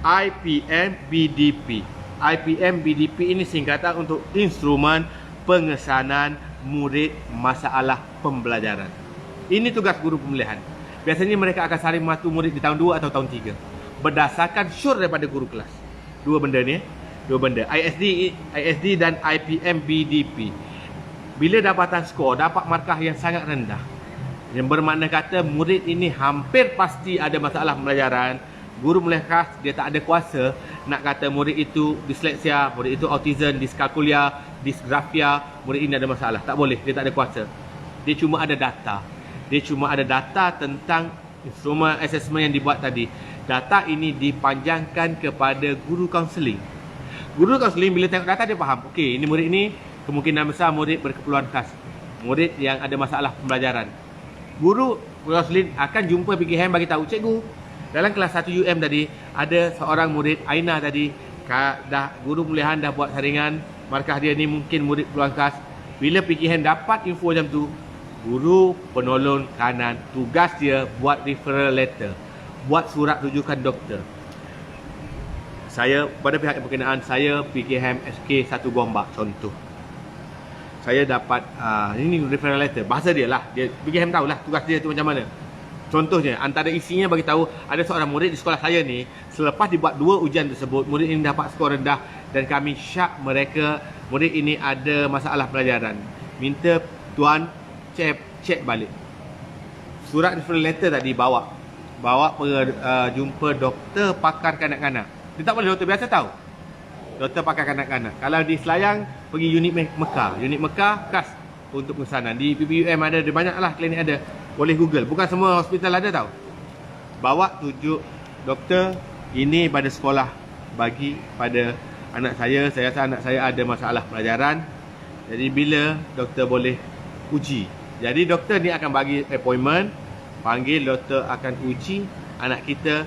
IPM BDP. IPM BDP ini singkatan untuk instrumen pengesanan murid masalah pembelajaran. Ini tugas guru pemulihan. Biasanya mereka akan saring mematu murid di tahun 2 atau tahun 3 berdasarkan syur daripada guru kelas. Dua benda ni, ISD dan IPM BDP. Bila dapatan skor dapat markah yang sangat rendah, yang bermakna kata murid ini hampir pasti ada masalah pembelajaran, guru pemulihan kelas dia tak ada kuasa nak kata murid itu disleksia, murid itu autism, diskalkulia, disgrafia, murid ini ada masalah. Tak boleh, dia tak ada kuasa. Dia cuma ada data. Dia cuma ada data tentang instrumen assessment yang dibuat tadi. Data ini dipanjangkan kepada guru kaunseling. Guru kaunseling bila tengok data dia faham, okey, ini murid ini kemungkinan besar murid berkeperluan khas, murid yang ada masalah pembelajaran. Guru kaunseling akan jumpa PKM bagi tahu, cikgu, dalam kelas 1 UM tadi ada seorang murid Aina tadi, guru pemulihan dah buat saringan, markah dia ni mungkin murid peluang khas. Bila PKM dapat info macam tu, guru penolong kanan tugas dia buat referral letter, buat surat rujukan doktor. Saya pada pihak yang berkenaan, saya PKM SK 1 Gombak contoh. Saya dapat ini referral letter, bahasa dia lah. Dia PKM tahulah tugas dia tu macam mana. Contohnya, antara isinya bagi tahu ada seorang murid di sekolah saya ni, selepas dibuat 2 ujian tersebut, murid ini dapat skor rendah dan kami syak mereka murid ini ada masalah pelajaran. Minta tuan cek balik. Surat referral letter tadi bawa jumpa doktor pakar kanak-kanak. Dia tak boleh doktor biasa tahu. Doktor pakar kanak-kanak. Kalau di Selayang, pergi unit Mekah. Unit Mekah khas untuk pengesanan. Di PPUM ada, di banyaklah klinik ada. Boleh Google. Bukan semua hospital ada tahu. Bawa tunjuk doktor, ini pada sekolah bagi pada anak saya. Saya rasa anak saya ada masalah pelajaran. Jadi bila doktor boleh uji. Jadi doktor ni akan bagi appointment, panggil doktor akan uji anak kita,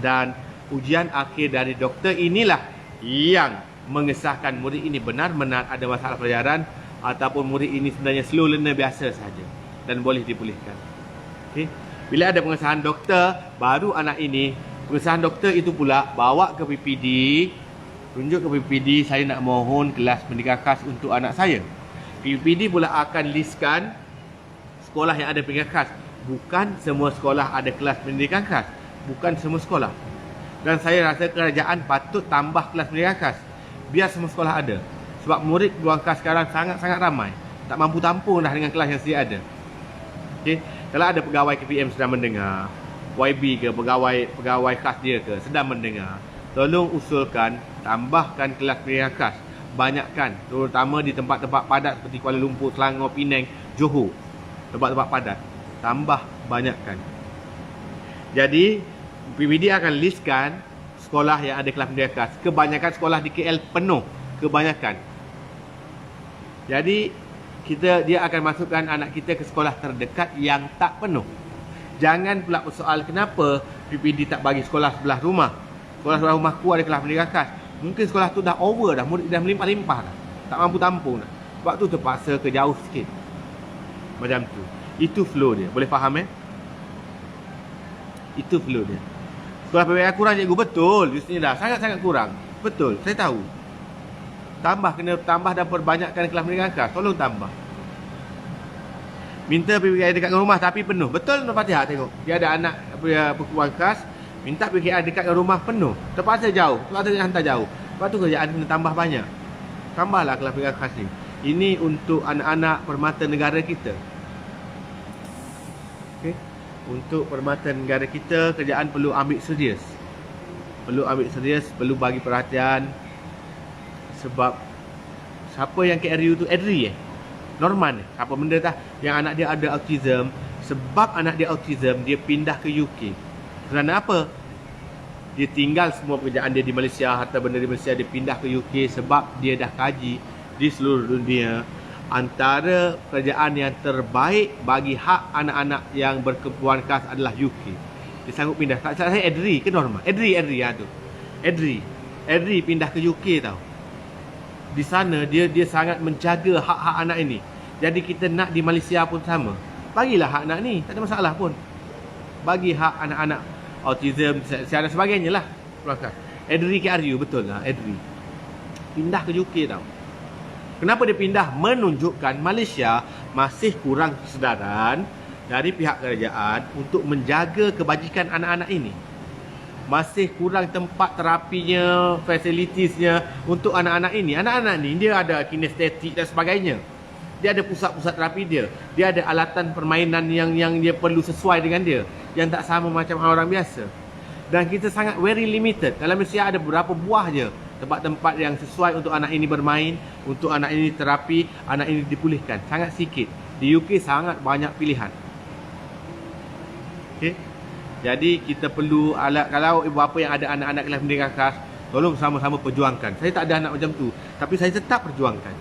dan ujian akhir dari doktor inilah yang mengesahkan murid ini benar-benar ada masalah pelajaran ataupun murid ini sebenarnya slow learner biasa sahaja dan boleh dipulihkan. Okay. Bila ada pengesahan doktor, baru anak ini, pengesahan doktor itu pula bawa ke PPD, tunjuk ke PPD, saya nak mohon kelas pendidikan khas untuk anak saya. PPD pula akan listkan sekolah yang ada pendidikan khas. Bukan semua sekolah ada kelas pendidikan khas. Bukan semua sekolah. Dan saya rasa kerajaan patut tambah kelas pendidikan khas. Biar semua sekolah ada. Sebab murid luar khas sekarang sangat-sangat ramai. Tak mampu tampung dah dengan kelas yang sedia ada. Okay? Kalau ada pegawai KPM sedang mendengar, YB ke, pegawai khas dia ke, sedang mendengar, tolong usulkan, tambahkan kelas pendidikan khas. Banyakkan, terutama di tempat-tempat padat seperti Kuala Lumpur, Selangor, Penang, Johor. Tempat-tempat padat. Tambah, banyakkan. Jadi, PPD akan listkan sekolah yang ada kelas pendidikan khas. Kebanyakan sekolah di KL penuh. Kebanyakan. Jadi, dia akan masukkan anak kita ke sekolah terdekat yang tak penuh. Jangan pula bersoal kenapa PPD tak bagi sekolah sebelah rumah. Sekolah sebelah rumahku ada kelas pendidikan khas. Mungkin sekolah tu dah over dah, murid dah melimpah-limpah dah. Tak mampu tampung dah. Sebab tu terpaksa ke jauh sikit. Macam tu. Itu flow dia. Boleh faham Itu flow dia. Sekolah PPR kurang cikgu, betul. Justru dah sangat-sangat kurang. Betul, saya tahu. Kena tambah dan perbanyakkan kelas pendidikan khas. Tolong tambah. Minta PPR dekat dengan rumah tapi penuh. Betul Nur Fatihah tengok. Dia ada anak perempuan khas, minta PPR dekat dengan rumah penuh. Terpaksa jauh. Terpaksa dia hantar jauh. Lepas tu kerjaan kena tambah banyak. Tambahlah kelas pendidikan khas ni. Ini untuk anak-anak permata negara kita. Okay. Untuk permata negara kita, kerjaan perlu ambil serius. Perlu bagi perhatian. Sebab siapa yang KRU tu? Adri Norman apa benda tah yang anak dia ada autism. Sebab anak dia autism, dia pindah ke UK. Kerana apa? Dia tinggal semua pekerjaan dia di Malaysia, harta benda di Malaysia, dia pindah ke UK sebab dia dah kaji di seluruh dunia antara kerajaan yang terbaik bagi hak anak-anak yang berkebutuhan khas adalah UK. Dia sanggup pindah. Tak salah saya Adri ke Norma? Adri tu. Adri pindah ke UK tau. Di sana dia sangat menjaga hak-hak anak ini. Jadi kita nak di Malaysia pun sama. Bagilah hak anak ni, tak ada masalah pun. Bagi hak anak-anak autism, dan sebagainya lah. Adri KRU, betul lah Adri. Pindah ke UK tau. Kenapa dia pindah? Menunjukkan Malaysia masih kurang kesedaran dari pihak kerajaan untuk menjaga kebajikan anak-anak ini. Masih kurang tempat terapinya, fasilitiesnya untuk anak-anak ini. Anak-anak ni dia ada kinestetik dan sebagainya. Dia ada pusat-pusat terapi dia. Dia ada alatan permainan yang dia perlu sesuai dengan dia, yang tak sama macam orang biasa. Dan kita sangat very limited. Dalam Malaysia ada beberapa buah je tempat-tempat yang sesuai untuk anak ini bermain, untuk anak ini terapi, anak ini dipulihkan. Sangat sikit. Di UK sangat banyak pilihan. Okey. Jadi kita perlu kalau ibu bapa yang ada anak-anak kelas pendidikan khas, tolong sama-sama perjuangkan. Saya tak ada anak macam tu, tapi saya tetap perjuangkan.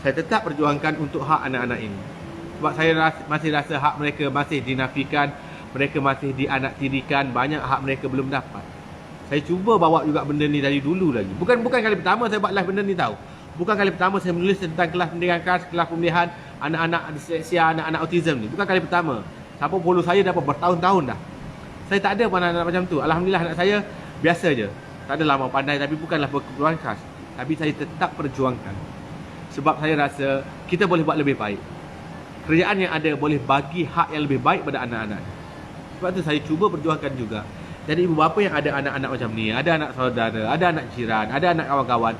Saya tetap perjuangkan untuk hak anak-anak ini. Sebab saya masih rasa hak mereka masih dinafikan, mereka masih dianaktirikan, banyak hak mereka belum dapat. Saya cuba bawa juga benda ni dari dulu lagi. Bukan kali pertama saya buat live benda ni tahu. Bukan kali pertama saya menulis tentang kelas pendidikan khas, kelas pemilihan anak-anak disleksia, anak-anak autism ni. Bukan kali pertama. Siapa follow saya dah bertahun-tahun dah. Saya tak ada pun anak-anak macam tu. Alhamdulillah anak saya biasa je. Tak adalah mau pandai tapi bukanlah berkebutuhan khas. Tapi saya tetap perjuangkan. Sebab saya rasa kita boleh buat lebih baik. Kerajaan yang ada boleh bagi hak yang lebih baik pada anak-anak. Sebab tu saya cuba perjuangkan juga. Jadi ibu bapa yang ada anak-anak macam ni, ada anak saudara, ada anak jiran, ada anak kawan-kawan,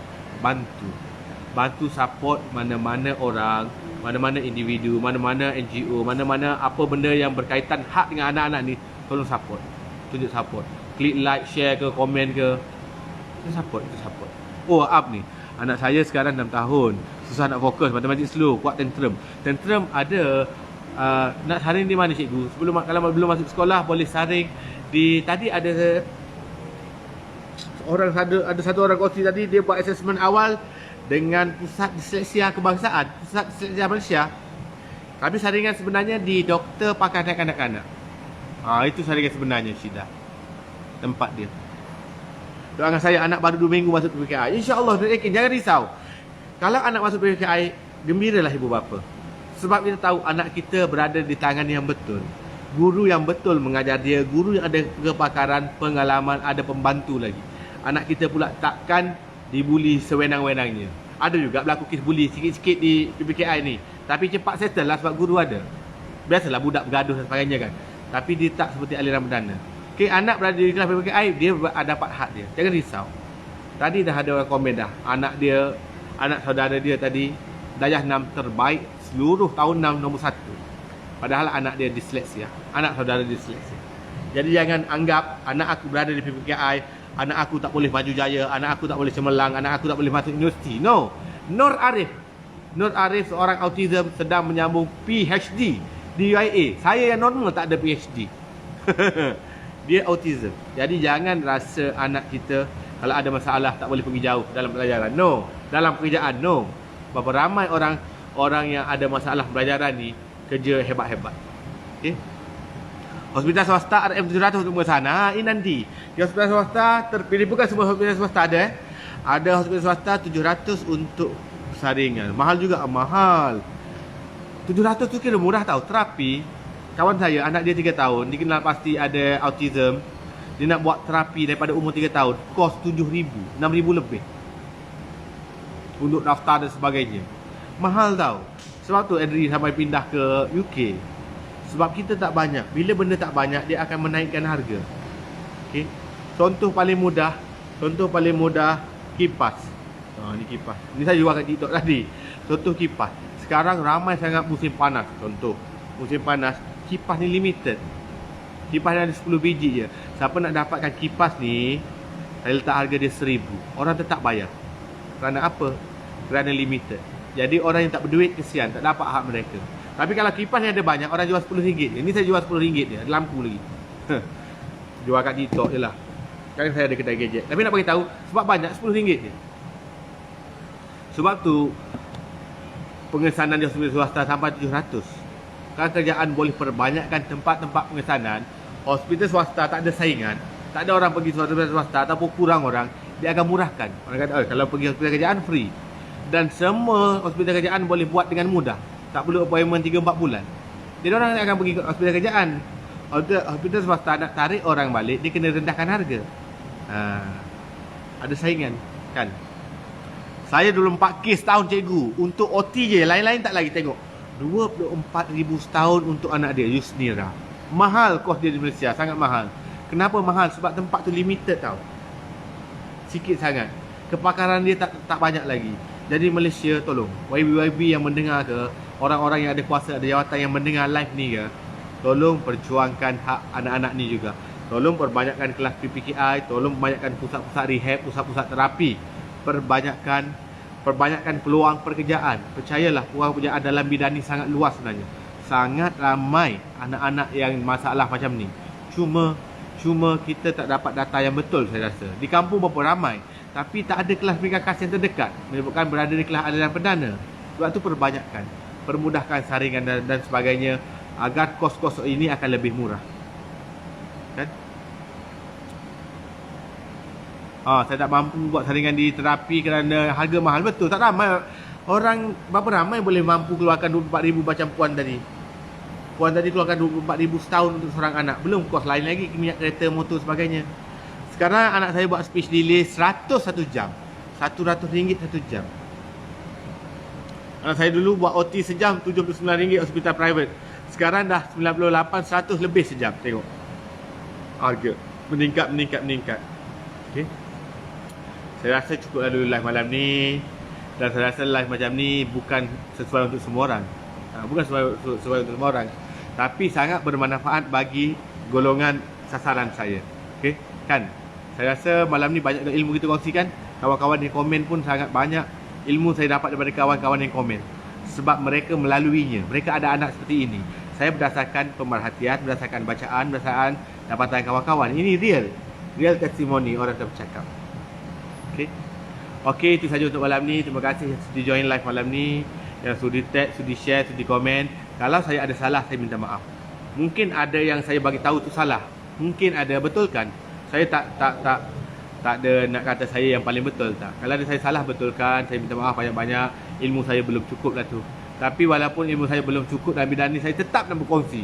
bantu support mana-mana orang, mana-mana individu, mana-mana NGO, mana-mana apa benda yang berkaitan hak dengan anak-anak ni, tolong support. Tunjuk support. Klik like, share ke, komen ke. Itu support. Oh, up ni. Anak saya sekarang 6 tahun. Susah nak fokus, matematik slow, kuat tantrum. Tantrum ada nak saring di mana cikgu? Kalau belum masuk sekolah boleh saring di tadi ada satu orang kongsi tadi, dia buat assessment awal dengan Pusat Disleksia Kebangsaan, Pusat Disleksia Malaysia. Tapi saringan sebenarnya di Doktor Pakar Kanak-kanak. Itu saringan sebenarnya Syida. Tempat dia. Doakan saya anak baru 2 minggu masuk PPKI. InsyaAllah, jangan risau. Kalau anak masuk PPKI, gembiralah ibu bapa. Sebab kita tahu anak kita berada di tangan yang betul. Guru yang betul mengajar dia, guru yang ada kepakaran, pengalaman, ada pembantu lagi. Anak kita pula takkan dibuli sewenang-wenangnya. Ada juga berlaku kes buli sikit-sikit di PPKI ni. Tapi cepat settle lah sebab guru ada. Biasalah budak bergaduh dan sebagainya kan. Tapi dia tak seperti aliran perdana. Okay, anak berada di kelas PPKI, dia dapat hak dia. Jangan risau. Tadi dah ada orang komen dah. Anak saudara dia tadi, darjah 6 terbaik seluruh tahun 6 nombor 1. Padahal anak dia disleksia. Anak saudara disleksia. Jadi jangan anggap anak aku berada di PPKI, anak aku tak boleh maju jaya, anak aku tak boleh cemerlang, anak aku tak boleh masuk universiti. No. Nur Arif seorang autism sedang menyambung PhD di UIA. Saya yang normal tak ada PhD. Dia autism. Jadi jangan rasa anak kita kalau ada masalah tak boleh pergi jauh dalam pelajaran. No. Dalam pekerjaan, no. Berapa ramai orang yang ada masalah pelajaran ni kerja hebat-hebat. Okey. Hospital swasta RM700 untuk mengesana. Ini nanti. Di hospital swasta terpilih, bukan semua hospital swasta ada. Ada hospital swasta 700 untuk saringan. Mahal juga, mahal. 700 tu kira murah tau. Terapi, kawan saya, anak dia 3 tahun, dikenal pasti ada autism. Dia nak buat terapi daripada umur 3 tahun, kos 7,000, 6,000 lebih. Untuk daftar dan sebagainya. Mahal tau. Sebab tu Andrew sampai pindah ke UK. Sebab kita tak banyak. Bila benda tak banyak, dia akan menaikkan harga. Okay. Contoh paling mudah, kipas. Ni kipas. Ni saya jual kat TikTok tadi. Contoh kipas. Sekarang ramai sangat musim panas. Contoh, musim panas, kipas ni limited. Kipas ni ada 10 biji je. Siapa nak dapatkan kipas ni, saya letak harga dia 1,000. Orang tetap bayar. Kerana apa? Kerana limited. Jadi orang yang tak berduit kesian, tak dapat hak mereka. Tapi kalau kipas ni ada banyak, orang jual RM10 je. Ni saya jual RM10 je, ada lampu lagi. Jual kat TikTok je lah. Kan saya ada kedai gadget. Tapi nak bagi tahu, sebab banyak RM10 je. Sebab tu pengesanan di hospital swasta sampai 700. Kalau kerajaan boleh perbanyakkan tempat-tempat pengesanan, hospital swasta tak ada saingan, tak ada orang pergi hospital swasta ataupun kurang orang, dia akan murahkan. Orang kata, kalau pergi hospital kerajaan free. Dan semua hospital kerajaan boleh buat dengan mudah. Tak perlu appointment 3-4 bulan. Jadi orang akan pergi ke hospital kerajaan. Hospital swasta nak tarik orang balik, dia kena rendahkan harga. Ada saingan kan. Saya dulu 4 kes tahun cikgu. Untuk OT je, lain-lain tak lagi tengok. 24,000 setahun untuk anak dia, Yusnira. Mahal kos dia di Malaysia, sangat mahal. Kenapa mahal? Sebab tempat tu limited tau. Sikit sangat. Kepakaran dia tak banyak lagi. Jadi Malaysia tolong, YB yang mendengar ke, orang-orang yang ada kuasa, ada jawatan yang mendengar live ni ke, tolong perjuangkan hak anak-anak ni juga. Tolong perbanyakkan kelas PPKI, tolong perbanyakkan pusat-pusat rehab, pusat-pusat terapi. Perbanyakkan peluang pekerjaan. Percayalah, peluang pekerjaan dalam bidang ni sangat luas sebenarnya. Sangat ramai anak-anak yang masalah macam ni. Cuma kita tak dapat data yang betul, saya rasa. Di kampung berapa ramai, tapi tak ada kelas PKK yang terdekat, menyebabkan berada di kelas aliran perdana. Sebab tu perbanyakkan, permudahkan saringan dan sebagainya, agar kos-kos ini akan lebih murah. Kan? Saya tak mampu buat saringan di terapi kerana harga mahal. Betul, tak ramai orang. Berapa ramai boleh mampu keluarkan 24,000 macam puan tadi. Puan tadi keluarkan 24,000 setahun untuk seorang anak. Belum kos lain lagi, minyak kereta, motor sebagainya. Sekarang anak saya buat speech delay 100 1 jam. RM100 1 jam. Anak saya dulu buat OT sejam RM79 hospital private. Sekarang dah 98 100 lebih sejam. Tengok harga meningkat. Okay. Saya rasa cukuplah dulu live malam ni. Dan saya rasa live macam ni bukan sesuai untuk semua orang. Bukan sesuai untuk semua orang, tapi sangat bermanfaat bagi golongan sasaran saya. Okay? Kan? Saya rasa malam ni banyak ilmu kita kongsikan. Kawan-kawan yang komen pun sangat banyak ilmu saya dapat daripada kawan-kawan yang komen. Sebab mereka melaluinya. Mereka ada anak seperti ini. Saya berdasarkan pemerhatian, berdasarkan bacaan, berdasarkan dapatan kawan-kawan. Ini real testimoni orang tercakap. Okay, itu saja untuk malam ni. Terima kasih sudi join live malam ni, yang sudi tag, sudi share, sudi komen. Kalau saya ada salah, saya minta maaf. Mungkin ada yang saya bagi tahu tu salah. Mungkin ada, betulkan. Saya tak ada nak kata saya yang paling betul, tak. Kalau ada saya salah, betulkan. Saya minta maaf banyak-banyak. Ilmu saya belum cukup lah tu. Tapi walaupun ilmu saya belum cukup dalam bidang ni, saya tetap nak berkongsi.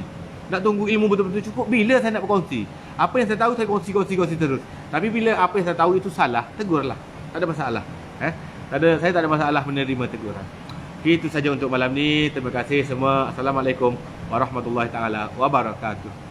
Nak tunggu ilmu betul-betul cukup, bila saya nak berkongsi. Apa yang saya tahu, saya kongsi terus. Tapi bila apa yang saya tahu itu salah, tegurlah. Tak ada masalah. Saya tak ada masalah menerima teguran. Itu saja untuk malam ni. Terima kasih semua. Assalamualaikum warahmatullahi taala wabarakatuh.